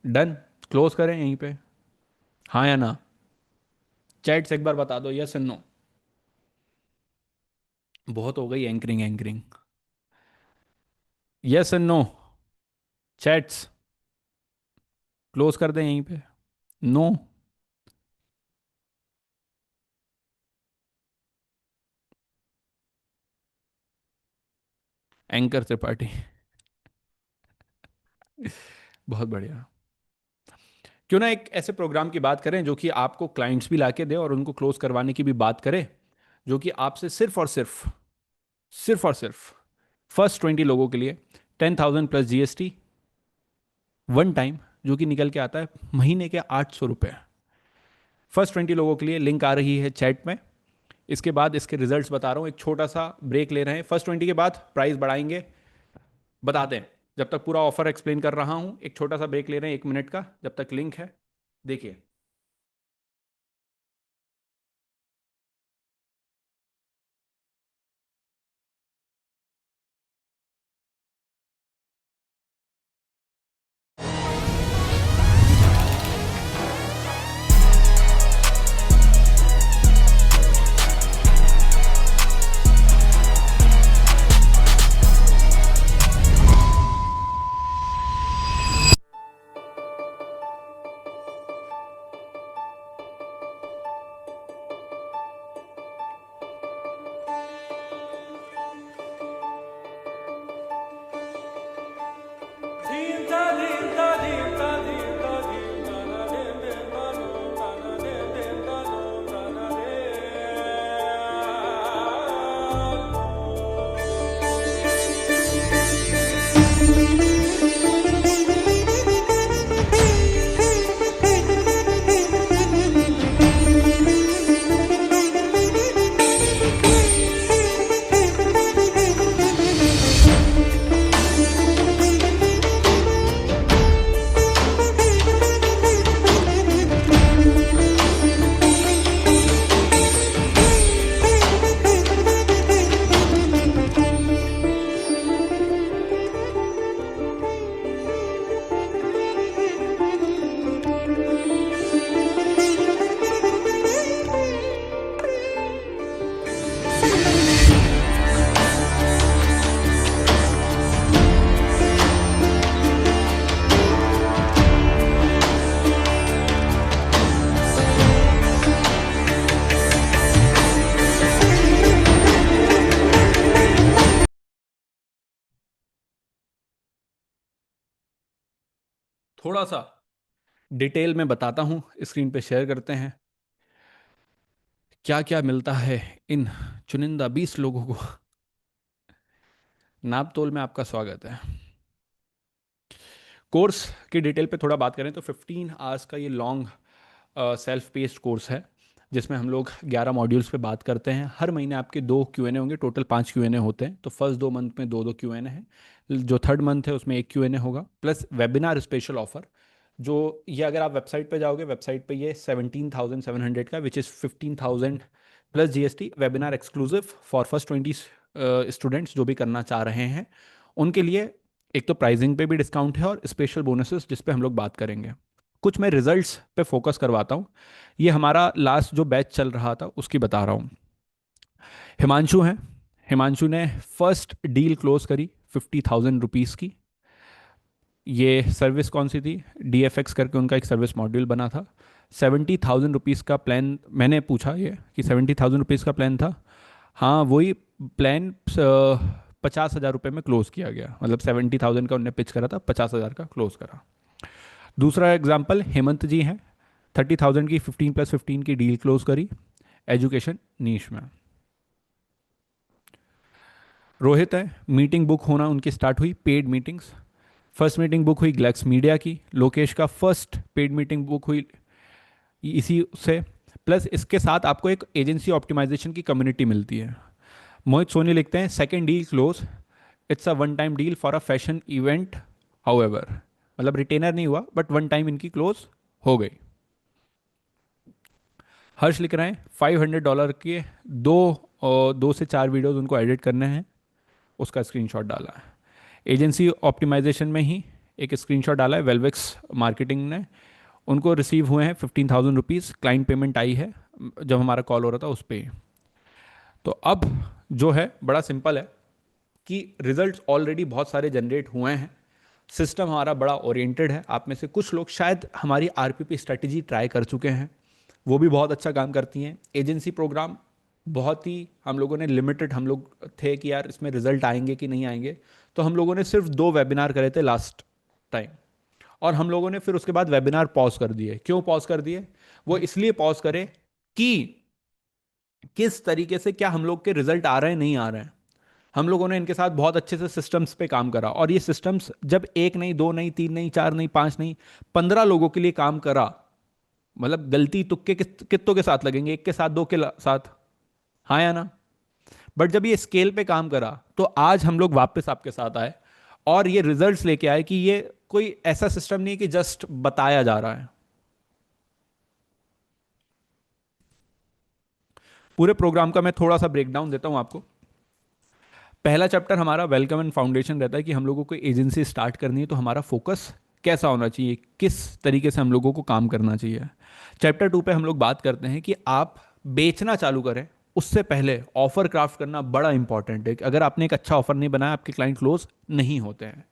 डन, क्लोज करें यहीं पे, हाँ या ना? चैट से एक बार बता दो यस एंड नो। बहुत हो गई anchoring anchoring. Yes and no, chats, close कर दें यहीं पे? नो? एंकर त्रिपाठी। बहुत बढ़िया। क्यों ना एक ऐसे प्रोग्राम की बात करें जो कि आपको क्लाइंट्स भी लाके दे और उनको क्लोज करवाने की भी बात करे, जो कि आपसे सिर्फ फर्स्ट 20 लोगों के लिए 10,000 प्लस जीएसटी वन टाइम, जो कि निकल के आता है महीने के 800 रुपये। फर्स्ट 20 लोगों के लिए लिंक आ रही है चैट में। इसके बाद इसके रिजल्ट्स बता रहा हूँ, एक छोटा सा ब्रेक ले रहे हैं, फर्स्ट 20 के बाद प्राइस बढ़ाएंगे, बताते हैं। जब तक पूरा ऑफर एक्सप्लेन कर रहा हूँ, एक छोटा सा ब्रेक ले रहे हैं 1 मिनट का, जब तक लिंक है देखिए। थोड़ा सा डिटेल में बताता हूँ, स्क्रीन पे शेयर करते हैं क्या क्या मिलता है इन चुनिंदा 20 लोगों को। नाप तोल में आपका स्वागत है। कोर्स की डिटेल पे थोड़ा बात करें तो 15 आवर्स का ये लॉन्ग सेल्फ पेस्ड कोर्स है, जिसमें हम लोग 11 मॉड्यूल्स पे बात करते हैं। हर महीने आपके 2 Q&A होंगे, टोटल 5 Q&A होते हैं। तो फर्स्ट 2 मंथ में 2 2 Q&A है, जो थर्ड मंथ है उसमें 1 Q&A होगा, प्लस वेबिनार स्पेशल ऑफर। जो ये अगर आप वेबसाइट पे जाओगे, वेबसाइट पे ये 17,700 का, which is 15,000 plus GST, webinar exclusive for first 20 students जो भी करना चाह रहे हैं उनके लिए। एक तो प्राइसिंग पे भी डिस्काउंट है और स्पेशल बोनसेस जिस पे हम लोग बात करेंगे। कुछ मैं रिजल्ट्स पे फोकस करवाता हूँ। ये हमारा लास्ट जो बैच चल रहा था उसकी बता रहा हूँ। हिमांशु हैं, हिमांशु ने फर्स्ट डील क्लोज करी 50,000 रुपीज़ की। ये सर्विस कौन सी थी? DFX करके उनका एक सर्विस मॉड्यूल बना था। 70,000 रुपीज़ का प्लान, मैंने पूछा ये कि 70,000 रुपीज़ का प्लान था। हाँ वही प्लान 50,000 रुपये में क्लोज किया गया, मतलब 70,000 का उनने पिच करा था, 50,000 का क्लोज करा। दूसरा एग्जाम्पल हेमंत जी हैं, 30,000 की 15+15 की डील क्लोज करी एजुकेशन नीश में। रोहित है, मीटिंग बुक होना उनकी स्टार्ट हुई, paid meetings. First meeting book हुई ग्लैक्स मीडिया की। लोकेश का फर्स्ट पेड मीटिंग बुक हुई इसी से। प्लस इसके साथ आपको एक एजेंसी ऑप्टिमाइजेशन की कम्युनिटी मिलती है। मोहित सोनी लिखते हैं second deal close, it's a one time deal for a fashion event however, मतलब रिटेनर नहीं हुआ बट वन टाइम इनकी क्लोज हो गई। हर्ष लिख रहे हैं $500 के 2 से 4 वीडियोस उनको एडिट करने हैं, उसका स्क्रीनशॉट डाला है। एजेंसी ऑप्टिमाइजेशन में ही एक स्क्रीनशॉट डाला है वेलवेक्स मार्केटिंग ने, उनको रिसीव हुए हैं 15,000 रुपीज़, क्लाइंट पेमेंट आई है जब हमारा कॉल हो रहा था उस पर। तो अब जो है बड़ा सिंपल है कि रिजल्ट्स ऑलरेडी बहुत सारे जनरेट हुए हैं। सिस्टम हमारा बड़ा ओरिएंटेड है। आप में से कुछ लोग शायद हमारी RPP स्ट्रेटजी ट्राई कर चुके हैं, वो भी बहुत अच्छा काम करती हैं। एजेंसी प्रोग्राम बहुत ही हम लोगों ने लिमिटेड, हम लोग थे कि यार इसमें रिजल्ट आएंगे कि नहीं आएंगे, तो हम लोगों ने सिर्फ 2 वेबिनार करे थे लास्ट टाइम। और हम लोगों ने फिर उसके बाद वेबिनार पॉज कर दिए। क्यों पॉज कर दिए? वो इसलिए पॉज करे कि किस तरीके से क्या हम लोग के रिजल्ट आ रहे हैं नहीं आ रहे हैं। हम लोगों ने इनके साथ बहुत अच्छे से सिस्टम्स पे काम करा, और ये सिस्टम्स जब एक नहीं, दो नहीं, तीन नहीं, चार नहीं, पांच नहीं, 15 लोगों के लिए काम करा, मतलब गलती तुक्के कित्तों के साथ लगेंगे, एक के साथ, दो के साथ, हाँ या ना? बट जब ये स्केल पे काम करा तो आज हम लोग वापस आपके साथ आए और ये रिजल्ट्स लेके आए कि ये कोई ऐसा सिस्टम नहीं है कि जस्ट बताया जा रहा है। पूरे प्रोग्राम का मैं थोड़ा सा ब्रेकडाउन देता हूं आपको। पहला चैप्टर हमारा वेलकम एंड फाउंडेशन रहता है कि हम लोगों को एजेंसी स्टार्ट करनी है तो हमारा फोकस कैसा होना चाहिए, किस तरीके से हम लोगों को काम करना चाहिए। चैप्टर 2 पे हम लोग बात करते हैं कि आप बेचना चालू करें उससे पहले ऑफर क्राफ्ट करना बड़ा इंपॉर्टेंट है। अगर आपने एक अच्छा ऑफर नहीं बनाया, आपके क्लाइंट क्लोज नहीं होते हैं।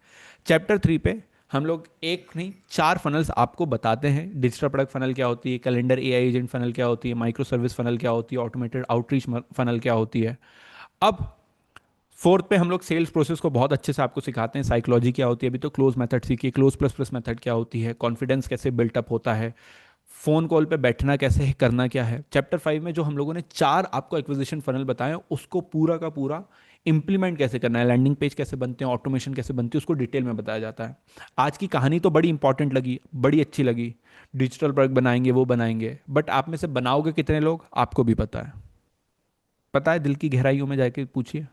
चैप्टर 3 पे हम लोग एक नहीं 4 फनल्स आपको बताते हैं। डिजिटल प्रोडक्ट फनल क्या होती है, कैलेंडर एआई एजेंट फनल क्या होती है, माइक्रो सर्विस फनल क्या होती है, ऑटोमेटेड आउटरीच फनल क्या होती है। अब फोर्थ पे हम लोग सेल्स प्रोसेस को बहुत अच्छे से आपको सिखाते हैं। साइकोलॉजी क्या होती है, अभी तो क्लोज मेथड सीखिए, क्लोज प्लस प्लस मेथड क्या होती है, कॉन्फिडेंस कैसे बिल्टअप होता है, फोन कॉल पे बैठना कैसे है, करना क्या है। चैप्टर 5 में जो हम लोगों ने 4 आपको एक्विजिशन फनल बताए उसको पूरा का पूरा इंप्लीमेंट कैसे करना है, लैंडिंग पेज कैसे बनते हैं, ऑटोमेशन कैसे बनती है, उसको डिटेल में बताया जाता है। आज की कहानी तो बड़ी इंपॉर्टेंट लगी, बड़ी अच्छी लगी। डिजिटल प्रोडक्ट बनाएंगे, वो बनाएंगे, बट आप में से बनाओगे कितने लोग, आपको भी पता है। पता है, दिल की गहराइयों में जाके पूछिए।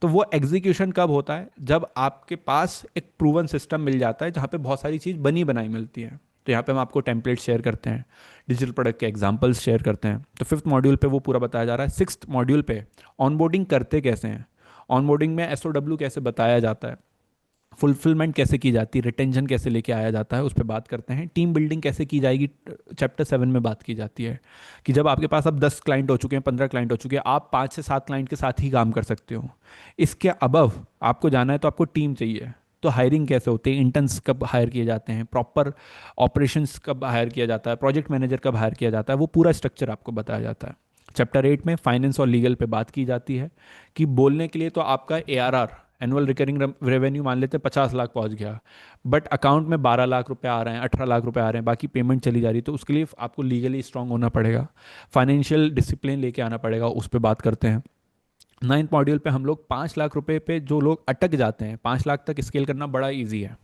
तो वो एग्जीक्यूशन कब होता है? जब आपके पास एक प्रूवन सिस्टम मिल जाता है जहाँ पे बहुत सारी चीज़ बनी बनाई मिलती है। तो यहाँ पे हम आपको टेम्पलेट शेयर करते हैं, डिजिटल प्रोडक्ट के एग्जांपल्स शेयर करते हैं। तो 5th मॉड्यूल पे वो पूरा बताया जा रहा है। 6th मॉड्यूल पे ऑनबोर्डिंग करते कैसे हैं, ऑनबोर्डिंग में एसओडब्ल्यू कैसे बताया जाता है, फुलफिलमेंट कैसे की जाती है, रिटेंशन कैसे लेके आया जाता है, उस पर बात करते हैं। टीम बिल्डिंग कैसे की जाएगी, चैप्टर 7 में बात की जाती है कि जब आपके पास अब 10 क्लाइंट हो चुके हैं, 15 क्लाइंट हो चुके हैं, आप 5 से 7 क्लाइंट के साथ ही काम कर सकते हो। इसके अबव आपको जाना है तो आपको टीम चाहिए। तो हायरिंग कैसे होती है, इंटर्न्स कब हायर किए जाते हैं, प्रॉपर ऑपरेशंस कब हायर किया जाता है, प्रोजेक्ट मैनेजर कब हायर किया जाता है, वो पूरा स्ट्रक्चर आपको बताया जाता है। चैप्टर 8 में फाइनेंस और लीगल पे बात की जाती है कि बोलने के लिए तो आपका एआरआर, एनुअल रिकरिंग रेवेन्यू मान लेते हैं 50 लाख पहुंच गया, बट अकाउंट में 12 लाख रुपए आ रहे हैं, 18 लाख रुपए आ रहे हैं, बाकी पेमेंट चली जा रही है, तो उसके लिए आपको लीगली स्ट्रांग होना पड़ेगा, फाइनेंशियल डिसिप्लिन लेके आना पड़ेगा, उस पर बात करते हैं। 9th मॉड्यूल पे हम लोग 5 लाख रुपए पे जो लोग अटक जाते हैं, 5 लाख तक स्केल करना बड़ा ईजी है।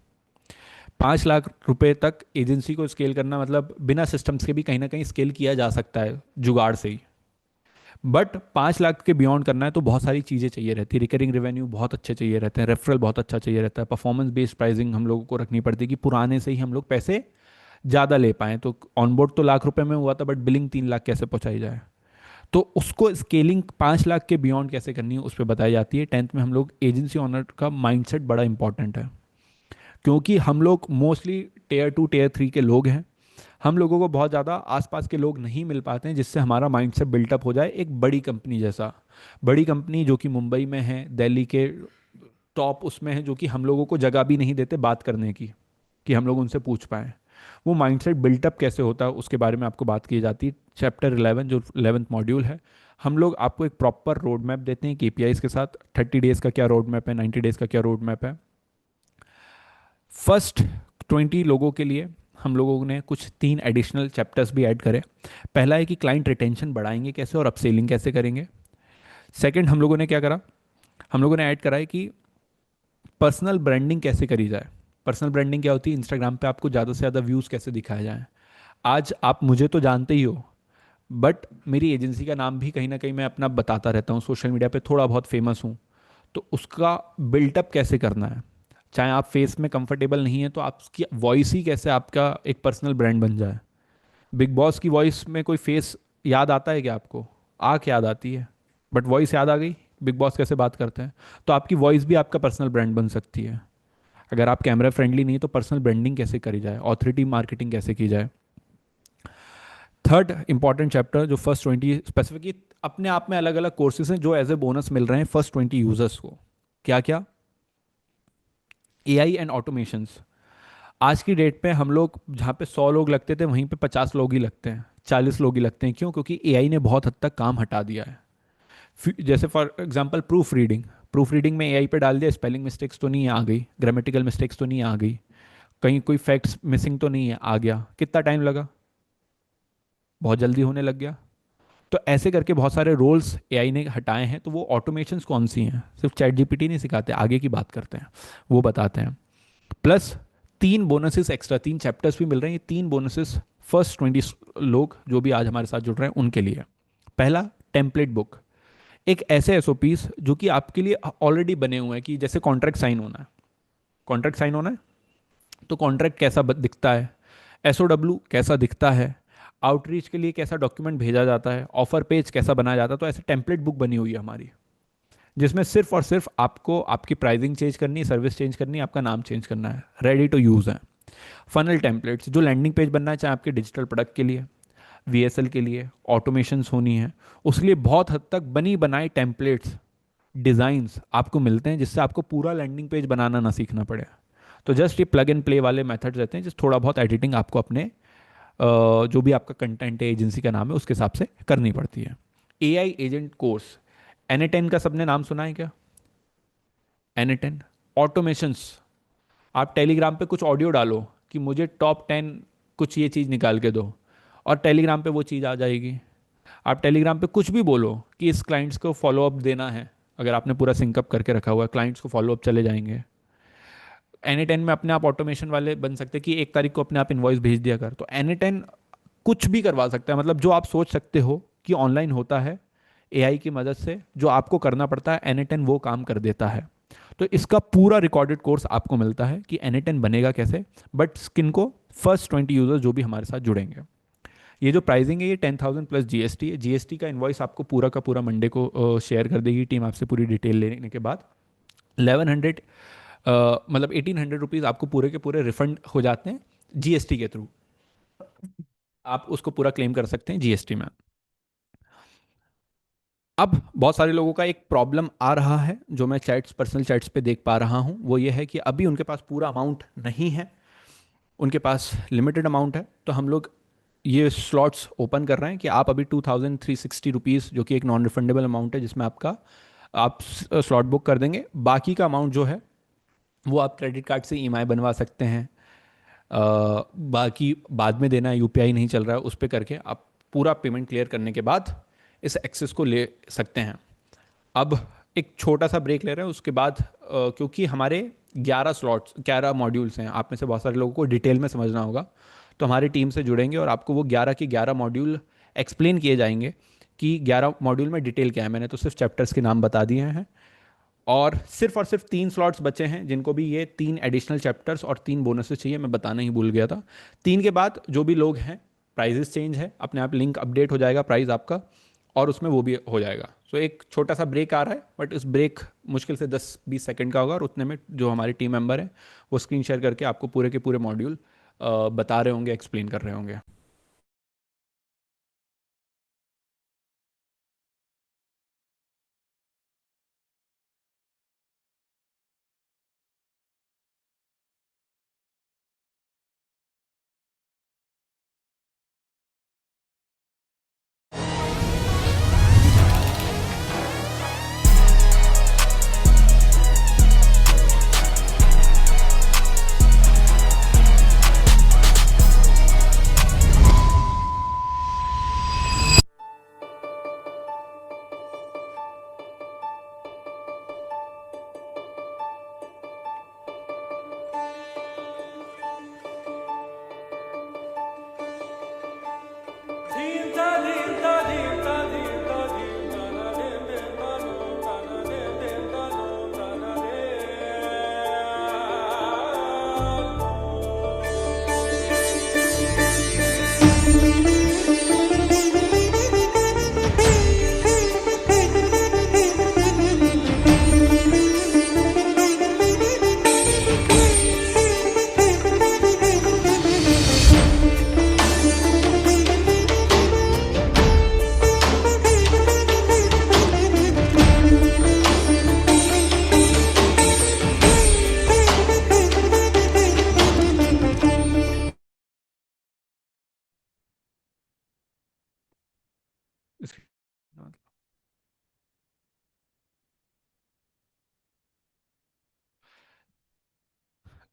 5 लाख रुपए तक एजेंसी को स्केल करना मतलब बिना सिस्टम्स के भी कहीं ना कहीं स्केल किया जा सकता है जुगाड़ से ही। बट 5 लाख के बियॉन्ड करना है तो बहुत सारी चीज़ें चाहिए रहती है। रिकरिंग रेवेन्यू बहुत अच्छे चाहिए रहते हैं, रेफरल बहुत अच्छा चाहिए रहता है, परफॉर्मेंस बेस्ड प्राइसिंग हम लोगों को रखनी पड़ती है कि पुराने से ही हम लोग पैसे ज़्यादा ले पाएँ। तो ऑनबोर्ड तो लाख रुपए में हुआ था, बट बिलिंग 3 लाख कैसे पहुँचाई जाए, तो उसको स्केलिंग 5 लाख के बियॉन्ड कैसे करनी है उस पर बताई जाती है। 10th में हम लोग एजेंसी ऑनर का माइंडसेट बड़ा इंपॉर्टेंट है, क्योंकि हम लोग मोस्टली टियर 2 टियर 3 के लोग हैं। हम लोगों को बहुत ज़्यादा आसपास के लोग नहीं मिल पाते हैं जिससे हमारा माइंडसेट बिल्टअप हो जाए एक बड़ी कंपनी जैसा। बड़ी कंपनी जो कि मुंबई में है, दिल्ली के टॉप उसमें है, जो कि हम लोगों को जगह भी नहीं देते बात करने की कि हम लोग उनसे पूछ पाएँ। वो माइंडसेट बिल्टअप कैसे होता है उसके बारे में आपको बात की जाती है। चैप्टर 11 जो 11th मॉड्यूल है, हम लोग आपको एक प्रॉपर रोड मैप देते हैं केपीआईज के साथ। 30 डेज का क्या रोड मैप है, 90 डेज का क्या रोड मैप है। फर्स्ट 20 लोगों के लिए हम लोगों ने कुछ 3 एडिशनल चैप्टर्स भी ऐड करे। पहला है कि क्लाइंट रिटेंशन बढ़ाएंगे कैसे और अपसेलिंग कैसे करेंगे। सेकंड हम लोगों ने क्या करा, हम लोगों ने ऐड करा है कि पर्सनल ब्रांडिंग कैसे करी जाए। पर्सनल ब्रांडिंग क्या होती है, इंस्टाग्राम पे आपको ज़्यादा से ज़्यादा व्यूज़ कैसे दिखाए जाएं। आज आप मुझे तो जानते ही हो, बट मेरी एजेंसी का नाम भी कहीं ना कहीं मैं अपना बताता रहता हूँ, सोशल मीडिया पे थोड़ा बहुत फेमस हूँ। तो उसका बिल्टअप कैसे करना है, चाहे आप फेस में कंफर्टेबल नहीं है तो आपकी वॉइस ही कैसे आपका एक पर्सनल ब्रांड बन जाए। बिग बॉस की वॉइस में कोई फेस याद आता है क्या आपको? आँख याद आती है, बट वॉइस याद आ गई, बिग बॉस कैसे बात करते हैं। तो आपकी वॉइस भी आपका पर्सनल ब्रांड बन सकती है। अगर आप कैमरा फ्रेंडली नहीं तो पर्सनल ब्रांडिंग कैसे करी जाए, ऑथोरिटी मार्केटिंग कैसे की जाए। थर्ड इंपॉर्टेंट चैप्टर जो फर्स्ट 20 स्पेसिफिक अपने आप में अलग अलग कोर्सेज हैं जो एज ए बोनस मिल रहे हैं फर्स्ट 20 यूजर्स को। क्या क्या? AI and automations. आज की डेट पे हम लोग जहाँ पे 100 लोग लगते थे वहीं पे 50 लोग ही लगते हैं, 40 लोग ही लगते हैं। क्यों? क्योंकि एआई ने बहुत हद तक काम हटा दिया है। जैसे फॉर एग्जांपल प्रूफ रीडिंग में एआई पे डाल दिया, स्पेलिंग मिस्टेक्स तो नहीं आ गई, ग्रामेटिकल मिस्टेक्स तो नहीं आ गई, कहीं कोई फैक्ट्स मिसिंग तो नहीं है, आ गया, कितना टाइम लगा, बहुत जल्दी होने लग गया। तो ऐसे करके बहुत सारे रोल्स एआई ने हटाए हैं। तो वो ऑटोमेशंस कौन सी हैं, सिर्फ चैट जीपीटी नहीं सिखाते, आगे की बात करते हैं, वो बताते हैं। प्लस 3 बोनसेस एक्स्ट्रा, 3 चैप्टर्स भी मिल रहे हैं, ये 3 बोनसेस फर्स्ट 20 लोग जो भी आज हमारे साथ जुड़ रहे हैं उनके लिए। पहला, टेम्पलेट बुक, एक ऐसे एसओपीस जो कि आपके लिए ऑलरेडी बने हुए हैं, कि जैसे कॉन्ट्रैक्ट साइन होना है, कॉन्ट्रैक्ट साइन होना है तो कॉन्ट्रैक्ट कैसा दिखता है, एसओडब्ल्यू कैसा दिखता है, आउटरीच के लिए कैसा डॉक्यूमेंट भेजा जाता है, ऑफर पेज कैसा बनाया जाता है। तो ऐसे टेम्पलेट बुक बनी हुई है हमारी, जिसमें सिर्फ और सिर्फ आपको आपकी प्राइसिंग चेंज करनी है, सर्विस चेंज करनी है, आपका नाम चेंज करना है, रेडी टू यूज़ है। फनल टेम्पलेट्स, जो लैंडिंग पेज बनना है, चाहे आपके डिजिटल प्रोडक्ट के लिए, वीएसएल के लिए, ऑटोमेशंस होनी है, उसके लिए बहुत हद तक बनी बनाई टेम्पलेट्स, डिज़ाइंस आपको मिलते हैं, जिससे आपको पूरा लैंडिंग पेज बनाना ना सीखना पड़े। तो जस्ट ये प्लग एंड प्ले वाले मेथड्स रहते हैं, जिस थोड़ा बहुत एडिटिंग आपको अपने जो भी आपका कंटेंट है, एजेंसी का नाम है, उसके हिसाब से करनी पड़ती है। एआई एजेंट कोर्स, N10 का सबने नाम सुना है क्या? N10 ऑटोमेशंस, आप टेलीग्राम पे कुछ ऑडियो डालो कि मुझे टॉप 10 कुछ ये चीज़ निकाल के दो, और टेलीग्राम पे वो चीज़ आ जाएगी। आप टेलीग्राम पे कुछ भी बोलो कि इस क्लाइंट्स को फॉलोअप देना है, अगर आपने पूरा सिंकअप करके रखा हुआ है, क्लाइंट्स को फॉलोअप चले जाएंगे। N10 में अपने आप ऑटोमेशन वाले बन सकते हैं कि 1 तारीख को अपने आप इन्वॉइस भेज दिया कर। तो N10 कुछ भी करवा सकता है, मतलब जो आप सोच सकते हो कि ऑनलाइन होता है एआई की मदद से, जो आपको करना पड़ता है, N10 वो काम कर देता है। तो इसका पूरा रिकॉर्डेड कोर्स आपको मिलता है कि N10 बनेगा कैसे, बट किन को, फर्स्ट 20 यूजर्स जो भी हमारे साथ जुड़ेंगे। ये जो प्राइसिंग है ये 10,000 प्लस जीएसटी है। जीएसटी का इन्वॉइस आपको पूरा का पूरा मंडे को शेयर कर देगी टीम आपसे, पूरी डिटेल लेने के बाद। 1100 मतलब 1800 रुपीज़ आपको पूरे के पूरे रिफंड हो जाते हैं जीएसटी के थ्रू, आप उसको पूरा क्लेम कर सकते हैं जीएसटी में। अब बहुत सारे लोगों का एक प्रॉब्लम आ रहा है जो मैं चैट्स, पर्सनल चैट्स पे देख पा रहा हूँ, वो ये है कि अभी उनके पास पूरा अमाउंट नहीं है, उनके पास लिमिटेड अमाउंट है। तो हम लोग ये स्लॉट्स ओपन कर रहे हैं कि आप अभी 2360 रुपीज़, जो कि एक नॉन रिफंडेबल अमाउंट है, जिसमें आपका आप स्लॉट बुक कर देंगे, बाकी का अमाउंट जो है वो आप क्रेडिट कार्ड से ईएमआई बनवा सकते हैं। बाकी बाद में देना है, यूपीआई नहीं चल रहा है, उस पर करके आप पूरा पेमेंट क्लियर करने के बाद इस एक्सेस को ले सकते हैं। अब एक छोटा सा ब्रेक ले रहे हैं, उसके बाद क्योंकि हमारे 11 स्लॉट्स, 11 मॉड्यूल्स हैं, आप में से बहुत सारे लोगों को डिटेल में समझना होगा, तो हमारी टीम से जुड़ेंगे और आपको वो 11 के 11 मॉड्यूल एक्सप्लेन किए जाएंगे कि 11 मॉड्यूल में डिटेल क्या है। मैंने तो सिर्फ चैप्टर्स के नाम बता दिए हैं, और सिर्फ 3 स्लॉट्स बचे हैं जिनको भी ये 3 एडिशनल चैप्टर्स और 3 बोनसेस चाहिए, मैं बताना ही भूल गया था। 3 के बाद जो भी लोग हैं, प्राइजेस चेंज है, अपने आप लिंक अपडेट हो जाएगा प्राइस आपका, और उसमें वो भी हो जाएगा। सो एक छोटा सा ब्रेक आ रहा है, बट इस ब्रेक मुश्किल से 10-20 सेकंड का होगा, और उतने में जो हमारे टीम मेंबर हैं वो स्क्रीन शेयर करके आपको पूरे के पूरे मॉड्यूल बता रहे होंगे, एक्सप्लेन कर रहे होंगे।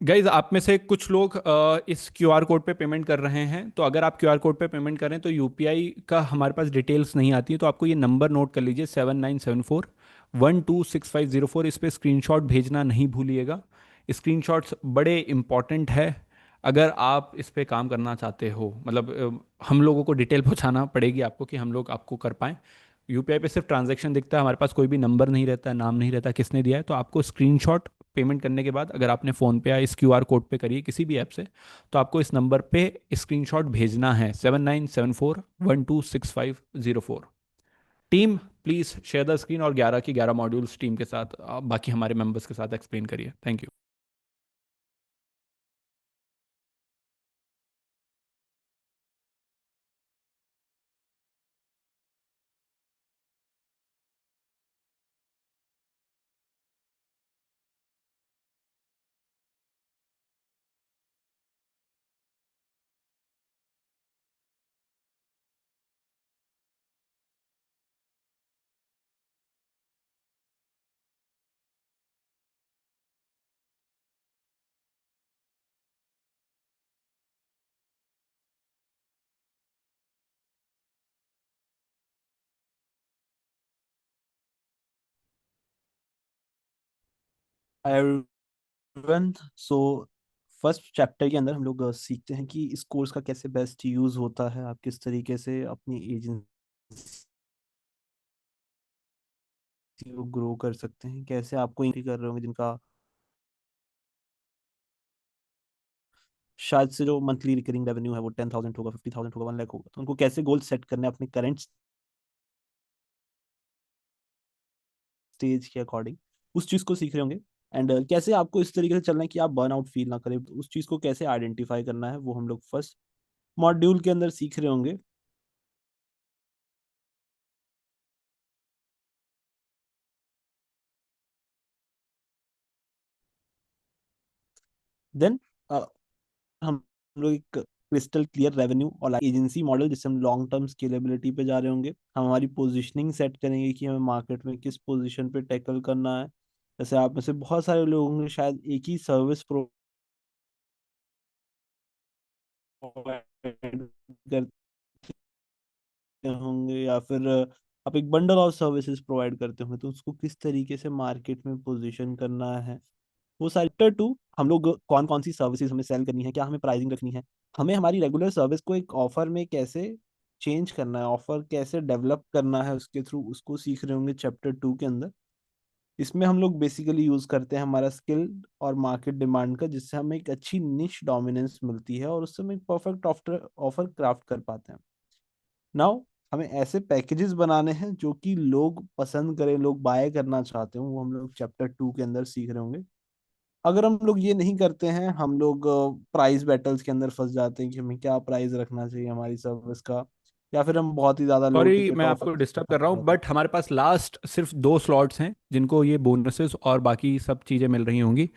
गाइज आप में से कुछ लोग इस क्यूआर कोड पे पेमेंट कर रहे हैं, तो अगर आप क्यूआर कोड पे पेमेंट करें तो यूपीआई का हमारे पास डिटेल्स नहीं आती है, तो आपको ये नंबर नोट कर लीजिए 7974 126504। इस पे स्क्रीनशॉट भेजना नहीं भूलिएगा। स्क्रीनशॉट्स बड़े इंपॉर्टेंट है अगर आप इस पे काम करना चाहते हो। मतलब हम लोगों को डिटेल पहुंचाना पड़ेगी आपको कि हम लोग आपको कर पाएँ। यूपीआई पे सिर्फ ट्रांजैक्शन दिखता है, हमारे पास कोई भी नंबर नहीं रहता है, नाम नहीं रहता किसने दिया है। तो आपको स्क्रीनशॉट पेमेंट करने के बाद अगर आपने फ़ोन पे या इस क्यूआर कोड पे करी है किसी भी ऐप से, तो आपको इस नंबर पे स्क्रीनशॉट भेजना है 7974 126504। Team please share the screen और 11 की 11 मॉड्यूल्स टीम के साथ बाकी हमारे मेंबर्स के साथ एक्सप्लेन करिए। Thank you. Everyone, so first chapter के अंदर हम लोग सीखते हैं कि इस कोर्स का कैसे बेस्ट यूज होता है, आप किस तरीके से अपनी एजेंसी को ग्रो कर सकते हैं, कैसे आपको इंक्री कर रहे होंगे जिनका शायद से जो मंथली रिकरिंग रेवेन्यू है वो 10,000 होगा, 50,000 होगा, 1 लाख होगा, तो उनको कैसे गोल सेट करने हैं अपने करंट स्टेज के अकॉर्डिंग, उस चीज को सीख रहे होंगे। एंड कैसे आपको इस तरीके से चलना है कि आप बर्नआउट फील ना करें, तो उस चीज को कैसे आइडेंटिफाई करना है वो हम लोग फर्स्ट मॉड्यूल के अंदर सीख रहे होंगे। देन हम लोग एक क्रिस्टल क्लियर रेवेन्यू और एजेंसी मॉडल जिससे हम लॉन्ग टर्म स्केलेबिलिटी पे जा रहे होंगे। हम हमारी पोजीशनिंग सेट करेंगे कि हमें मार्केट में किस पोजीशन पे टैकल करना है। जैसे आप में से बहुत सारे लोग होंगे शायद एक ही सर्विस प्रोवाइड करते होंगे, या फिर आप एक बंडल ऑफ सर्विसेज प्रोवाइड करते होंगे, तो उसको किस तरीके से मार्केट में पोजीशन करना है वो सारी। चैप्टर 2 हम लोग कौन कौन सी सर्विसेज हमें सेल करनी है, क्या हमें प्राइसिंग रखनी है, हमें हमारी रेगुलर सर्विस को एक ऑफर में कैसे चेंज करना है, ऑफर कैसे डेवलप करना है उसके थ्रू, उसको सीख रहे होंगे चैप्टर 2 के अंदर। इसमें हम लोग बेसिकली यूज करते हैं हमारा स्किल और मार्केट डिमांड का, जिससे हमें एक अच्छी निश डोमिनेंस मिलती है और उससे हम एक परफेक्ट ऑफर ऑफर क्राफ्ट कर पाते हैं। नाउ हमें ऐसे पैकेजेस बनाने हैं जो कि लोग पसंद करें, लोग बाय करना चाहते हो, वो हम लोग चैप्टर 2 के अंदर सीख रहे होंगे। अगर हम लोग ये नहीं करते हैं, हम लोग प्राइस बैटल्स के अंदर फंस जाते हैं कि हमें क्या प्राइस रखना चाहिए हमारी सर्विस का, या फिर हम बहुत ही ज्यादा लो सॉरी टिकट मैं ऑफर आपको डिस्टर्ब कर रहा हूँ, बट हमारे पास लास्ट सिर्फ 2 स्लॉट्स हैं जिनको ये बोनसेस और बाकी सब चीज़ें मिल रही होंगी।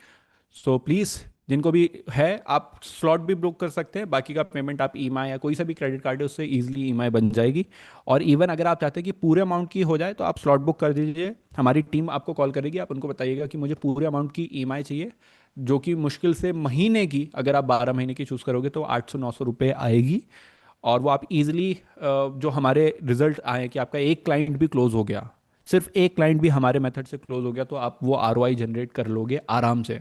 सो प्लीज़ जिनको भी है आप स्लॉट भी बुक कर सकते हैं, बाकी का पेमेंट आप ईएमआई या कोई सा भी क्रेडिट कार्ड है उससे इजीली ईएमआई बन जाएगी। और इवन अगर आप चाहते हैं कि पूरे अमाउंट की हो जाए तो आप स्लॉट बुक कर दीजिए, हमारी टीम आपको कॉल करेगी, आप उनको बताइएगा कि मुझे पूरे अमाउंट की ईएमआई चाहिए, जो कि मुश्किल से महीने की, अगर आप 12 महीने की चूज़ करोगे तो 800-900 रुपये आएगी। और वो आप इजीली जो हमारे रिजल्ट आए कि आपका एक क्लाइंट भी क्लोज हो गया, सिर्फ एक क्लाइंट भी हमारे मेथड से क्लोज हो गया, तो आप वो आरओआई जनरेट कर लोगे आराम से।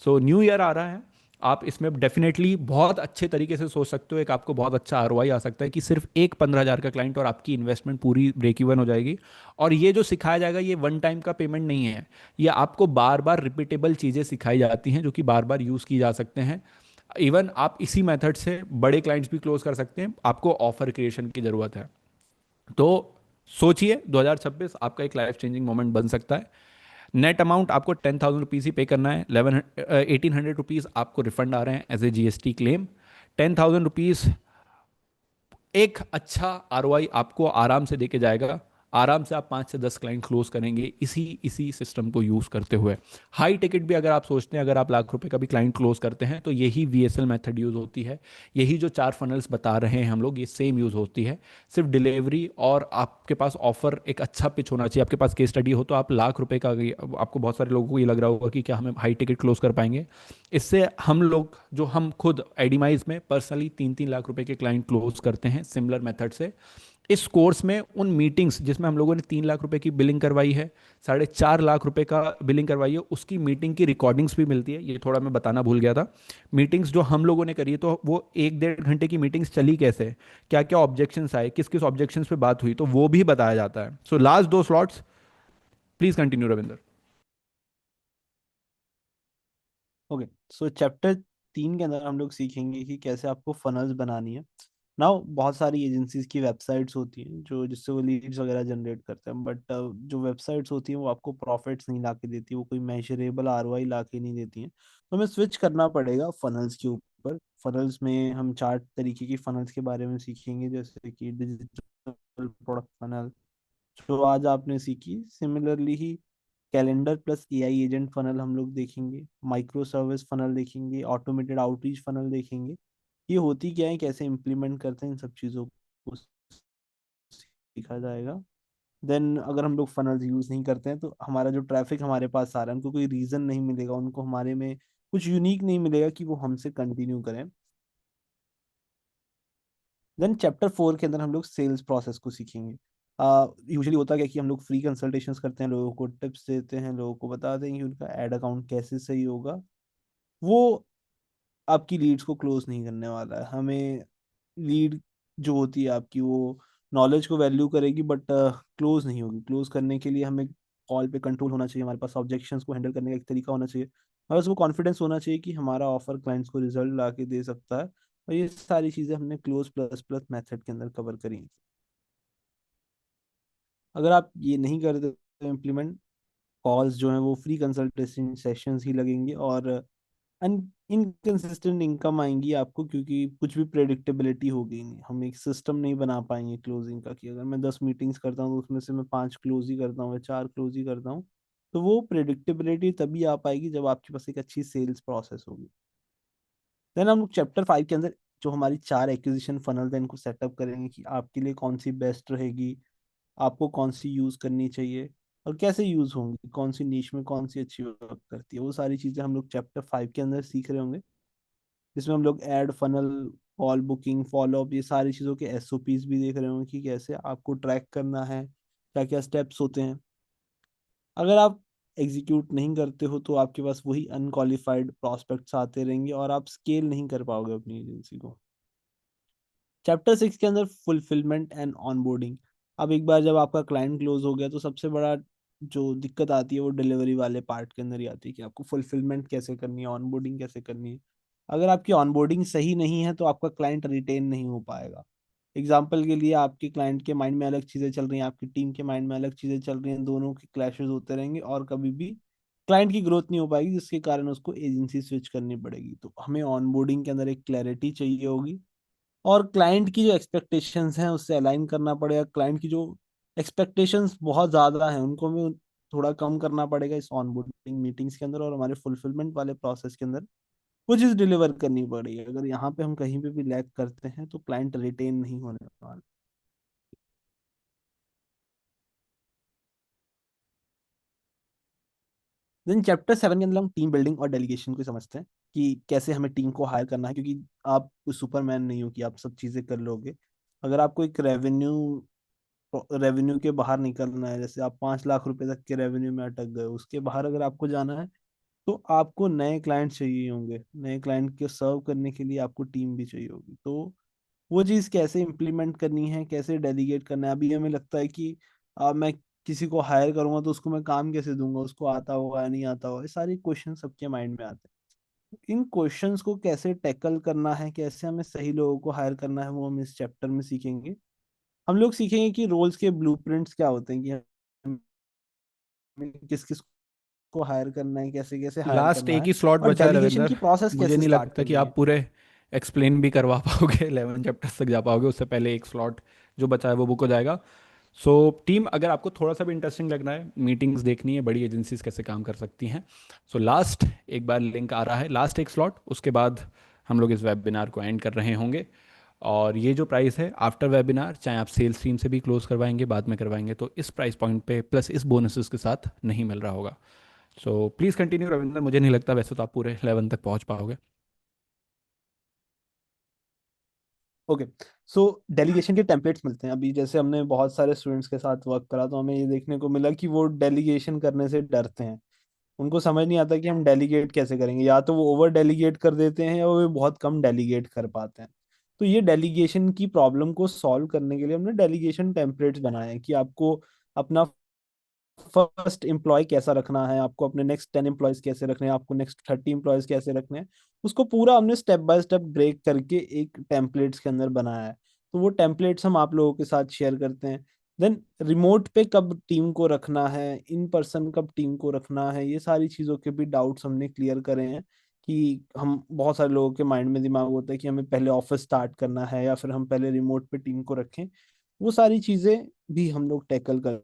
सो न्यू ईयर आ रहा है, आप इसमें डेफिनेटली बहुत अच्छे तरीके से सोच सकते हो, एक आपको बहुत अच्छा आरओआई आ सकता है कि सिर्फ एक 15,000 का क्लाइंट और आपकी इन्वेस्टमेंट पूरी ब्रेक इवन हो जाएगी। और ये जो सिखाया जाएगा ये वन टाइम का पेमेंट नहीं है, ये आपको बार बार रिपीटेबल चीज़ें सिखाई जाती हैं जो कि बार बार यूज़ की जा सकते हैं। इवन आप इसी मेथड से बड़े क्लाइंट्स भी क्लोज कर सकते हैं, आपको ऑफर क्रिएशन की ज़रूरत है। तो सोचिए 2026 आपका एक लाइफ चेंजिंग मोमेंट बन सकता है। नेट अमाउंट आपको 10,000 रुपीज़ ही पे करना है, 1,800 रुपीज़ आपको रिफंड आ रहे हैं as a GST claim. 10,000 rupees एक अच्छा आरओआई आपको आराम से देके जाएगा आराम से आप 5 से 10 क्लाइंट क्लोज करेंगे इसी इसी सिस्टम को यूज़ करते हुए। हाई टिकट भी अगर आप सोचते हैं, अगर आप लाख रुपए का भी क्लाइंट क्लोज करते हैं, तो यही VSL मेथड यूज़ होती है। यही जो 4 फनल्स बता रहे हैं हम लोग, ये सेम यूज़ होती है। सिर्फ डिलीवरी और आपके पास ऑफर एक अच्छा पिच होना चाहिए। आपके पास केस स्टडी हो तो आप लाख रुपए का, आपको बहुत सारे लोगों को ये लग रहा होगा कि क्या हमें हाई टिकट क्लोज कर पाएंगे। इससे हम लोग, जो हम खुद आइडिमाइज में पर्सनली 3-3 लाख रुपए के क्लाइंट क्लोज करते हैं सिमिलर मेथड से। इस कोर्स में उन मीटिंग्स जिसमें हम लोगों ने 3 लाख रुपए की बिलिंग करवाई है, 4.5 लाख रुपए का बिलिंग करवाई है, उसकी मीटिंग की रिकॉर्डिंग्स भी मिलती है। ये थोड़ा मैं बताना भूल गया था। मीटिंग्स जो हम लोगों ने करी है, तो वो 1-1.5 घंटे की मीटिंग्स चली कैसे, क्या क्या ऑब्जेक्शंस आए, किस किस ऑब्जेक्शंस पे बात हुई, तो वो भी बताया जाता है। So last 2 slots, please continue Ravinder. Okay, so chapter 3 के अंदर हम लोग सीखेंगे कि कैसे आपको फनल्स बनानी है। नाउ बहुत सारी एजेंसीज की वेबसाइट्स होती हैं जो जिससे वो लीड्स वगैरह जनरेट करते हैं, बट जो वेबसाइट्स होती हैं वो आपको प्रॉफिट्स नहीं ला के देती, वो कोई मेजरेबल ROI ला के नहीं देती हैं। तो हमें स्विच करना पड़ेगा फनल्स के ऊपर। फनल्स में हम 4 तरीके की फनल्स के बारे में सीखेंगे, जैसे कि डिजिटल प्रोडक्ट फनल जो आज आपने सीखी, सिमिलरली ही calendar plus AI agent funnel हम लोग देखेंगे, माइक्रो सर्विस फनल देखेंगे, ऑटोमेटेड आउटरीच फनल देखेंगे। ये होती क्या है, कैसे इम्प्लीमेंट करते हैं, इन सब चीज़ों को सीखा जाएगा। देन अगर हम लोग फनल्स यूज़ नहीं करते हैं तो हमारा जो ट्रैफिक हमारे पास आ रहा है, उनको कोई रीज़न नहीं मिलेगा, उनको हमारे में कुछ यूनिक नहीं मिलेगा कि वो हमसे कंटिन्यू करें। देन चैप्टर 4 के अंदर हम लोग सेल्स प्रोसेस को सीखेंगे। यूजुअली होता क्या है कि हम लोग फ्री कंसल्टेशंस करते हैं, लोगों को टिप्स देते हैं, लोगों को बताते हैं कि उनका एड अकाउंट कैसे सही होगा। वो आपकी लीड्स को क्लोज नहीं करने वाला है। हमें लीड जो होती है आपकी, वो नॉलेज को वैल्यू करेगी बट क्लोज नहीं होगी। क्लोज करने के लिए हमें कॉल पे कंट्रोल होना चाहिए, हमारे पास ऑब्जेक्शंस को हैंडल करने का एक तरीका होना चाहिए, हमारे पास वो कॉन्फिडेंस होना चाहिए कि हमारा ऑफर क्लाइंट्स को रिजल्ट ला के दे सकता है। और ये सारी चीज़ें हमने क्लोज प्लस प्लस मेथड के अंदर कवर करी। अगर आप ये नहीं करते तो इम्प्लीमेंट, कॉल्स जो हैं वो फ्री कंसल्टेशन सेशंस ही लगेंगे और इनकंसिस्टेंट इनकम आएंगी आपको, क्योंकि कुछ भी प्रेडिक्टेबिलिटी होगी नहीं। हम एक सिस्टम नहीं बना पाएंगे क्लोजिंग का कि अगर मैं 10 मीटिंग्स करता हूँ तो उसमें से मैं 5 क्लोज ही करता हूँ या 4 क्लोज ही करता हूँ। तो वो प्रेडिक्टेबिलिटी तभी आ पाएगी जब आपके पास एक अच्छी सेल्स प्रोसेस होगी। देन हम लोग चैप्टर 5 के अंदर जो हमारी 4 एक्विजिशन फनल है इनको सेटअप करेंगे कि आपके लिए कौन सी बेस्ट रहेगी, आपको कौन सी यूज करनी चाहिए और कैसे यूज होंगी, कौन सी नीश में कौन सी अच्छी वर्क करती है। वो सारी चीजें हम लोग चैप्टर 5 के अंदर सीख रहे होंगे, जिसमें हम लोग ad funnel, call booking, follow up, ये सारी चीज़ों के SOPs भी देख रहे होंगे कि कैसे आपको ट्रैक करना है, क्या क्या स्टेप्स होते हैं। अगर आप एग्जीक्यूट नहीं करते हो तो आपके पास वही अनक्वालिफाइड प्रॉस्पेक्ट्स आते रहेंगे और आप स्केल नहीं कर पाओगे अपनी एजेंसी को। चैप्टर 6 के अंदर फुलफिलमेंट एंड ऑनबोर्डिंग। अब एक बार जब आपका क्लाइंट क्लोज हो गया तो सबसे बड़ा जो दिक्कत आती है वो डिलीवरी वाले पार्ट के अंदर ही आती है कि आपको फुलफिलमेंट कैसे करनी है, ऑनबोर्डिंग कैसे करनी है। अगर आपकी ऑनबोर्डिंग सही नहीं है तो आपका क्लाइंट रिटेन नहीं हो पाएगा। एग्जाम्पल के लिए, आपके क्लाइंट के माइंड में अलग चीज़ें चल रही हैं, आपकी टीम के माइंड में अलग चीज़ें चल रही हैं, दोनों के क्लैशेस होते रहेंगे और कभी भी क्लाइंट की ग्रोथ नहीं हो पाएगी, जिसके कारण उसको एजेंसी स्विच करनी पड़ेगी। तो हमें ऑनबोर्डिंग के अंदर एक क्लैरिटी चाहिए होगी और क्लाइंट की जो एक्सपेक्टेशंस हैं उससे अलाइन करना पड़ेगा। क्लाइंट की जो एक्सपेक्टेशंस बहुत ज़्यादा हैं उनको हमें थोड़ा कम करना पड़ेगा इस ऑनबोर्डिंग मीटिंग्स के अंदर, और हमारे फुलफिलमेंट वाले प्रोसेस के अंदर वो चीज़ डिलीवर करनी पड़ेगी। अगर यहाँ पे हम कहीं पे भी लैग करते हैं तो क्लाइंट रिटेन नहीं होने वाला। देन चैप्टर 7 के अंदर हम टीम बिल्डिंग और डेलीगेशन को समझते हैं कि कैसे हमें टीम को हायर करना है, क्योंकि आप सुपरमैन नहीं हो कि आप सब चीज़ें कर लोगे। अगर आपको एक रेवेन्यू के बाहर निकलना है, जैसे आप 5 लाख रुपए तक के रेवेन्यू में अटक गए, उसके बाहर अगर आपको जाना है तो आपको नए क्लाइंट चाहिए होंगे, नए क्लाइंट के सर्व करने के लिए आपको टीम भी चाहिए होगी। तो वो चीज़ कैसे इम्प्लीमेंट करनी है, कैसे डेलीगेट करना है। अभी हमें लगता है कि मैं किसी को हायर करूंगा तो उसको मैं काम कैसे दूंगा, उसको आता होगा या नहीं आता होगा, ये सारे क्वेश्चन सबके माइंड में आते हैं। इन क्वेश्चंस को कैसे टैकल करना है, कैसे हमें सही लोगों को हायर करना है, वो हम इस चैप्टर में सीखेंगे। हम लोग सीखेंगे कि रोल्स के ब्लूप्रिंट्स क्या होते हैं, कि हमें किस किस को हायर करना है, कैसे कैसे हायर लास्ट करना एक है, ही स्लॉट और बचा है डेलीगेशन रविंदर। की प्रोसेस मुझे कैसे नहीं स्टार्ट लगता कि करनी है। आप पूरे एक्सप्लेन भी करवा पाओगे, 11 चैप्टर्स तक जा पाओगे। उससे पहले एक स्लॉट जो बचा है वो बुक हो जाएगा। सो टीम, अगर आपको थोड़ा सा भी इंटरेस्टिंग लग रहा है, मीटिंग्स देखनी है, बड़ी एजेंसीज कैसे काम कर सकती हैं, सो लास्ट एक बार लिंक आ रहा है, लास्ट एक स्लॉट, उसके बाद हम लोग इस वेबिनार को एंड कर रहे होंगे। और ये जो प्राइस है आफ्टर वेबिनार, चाहे आप सेल्स टीम से भी क्लोज करवाएंगे, बाद में करवाएंगे, तो इस प्राइस पॉइंट पे प्लस इस बोनसेस के साथ नहीं मिल रहा होगा। सो प्लीज़ कंटिन्यू रविंदर, मुझे नहीं लगता वैसे तो आप पूरे 11 तक पहुंच पाओगे। ओके। सो डेलीगेशन के टेम्पलेट्स मिलते हैं। अभी जैसे हमने बहुत सारे स्टूडेंट्स के साथ वर्क करा तो हमें ये देखने को मिला कि वो डेलीगेशन करने से डरते हैं। उनको समझ नहीं आता कि हम डेलीगेट कैसे करेंगे, या तो वो ओवर डेलीगेट कर देते हैं या वो बहुत कम डेलीगेट कर पाते हैं। तो ये डेलीगेशन की प्रॉब्लम को सॉल्व करने के लिए हमने डेलीगेशन टेम्पलेट्स बनाए हैं कि आपको अपना फर्स्ट एम्प्लॉय कैसा रखना है, आपको अपने नेक्स्ट 10 एम्प्लॉयज कैसे रखने हैं, आपको नेक्स्ट 30 एम्प्लॉयज कैसे रखने हैं। उसको पूरा हमने स्टेप बाय स्टेप ब्रेक करके एक टेम्पलेट्स के अंदर बनाया है। तो वो टेम्पलेट्स हम आप लोगों के साथ शेयर करते हैं। देन रिमोट पे कब टीम को रखना है, इन पर्सन कब टीम को रखना है, ये सारी चीज़ों के भी डाउट्स हमने क्लियर करे हैं। कि हम बहुत सारे लोगों के माइंड में दिमाग होता है कि हमें पहले ऑफिस स्टार्ट करना है या फिर हम पहले रिमोट पे टीम को रखें। वो सारी चीज़ें भी हम लोग टैकल कर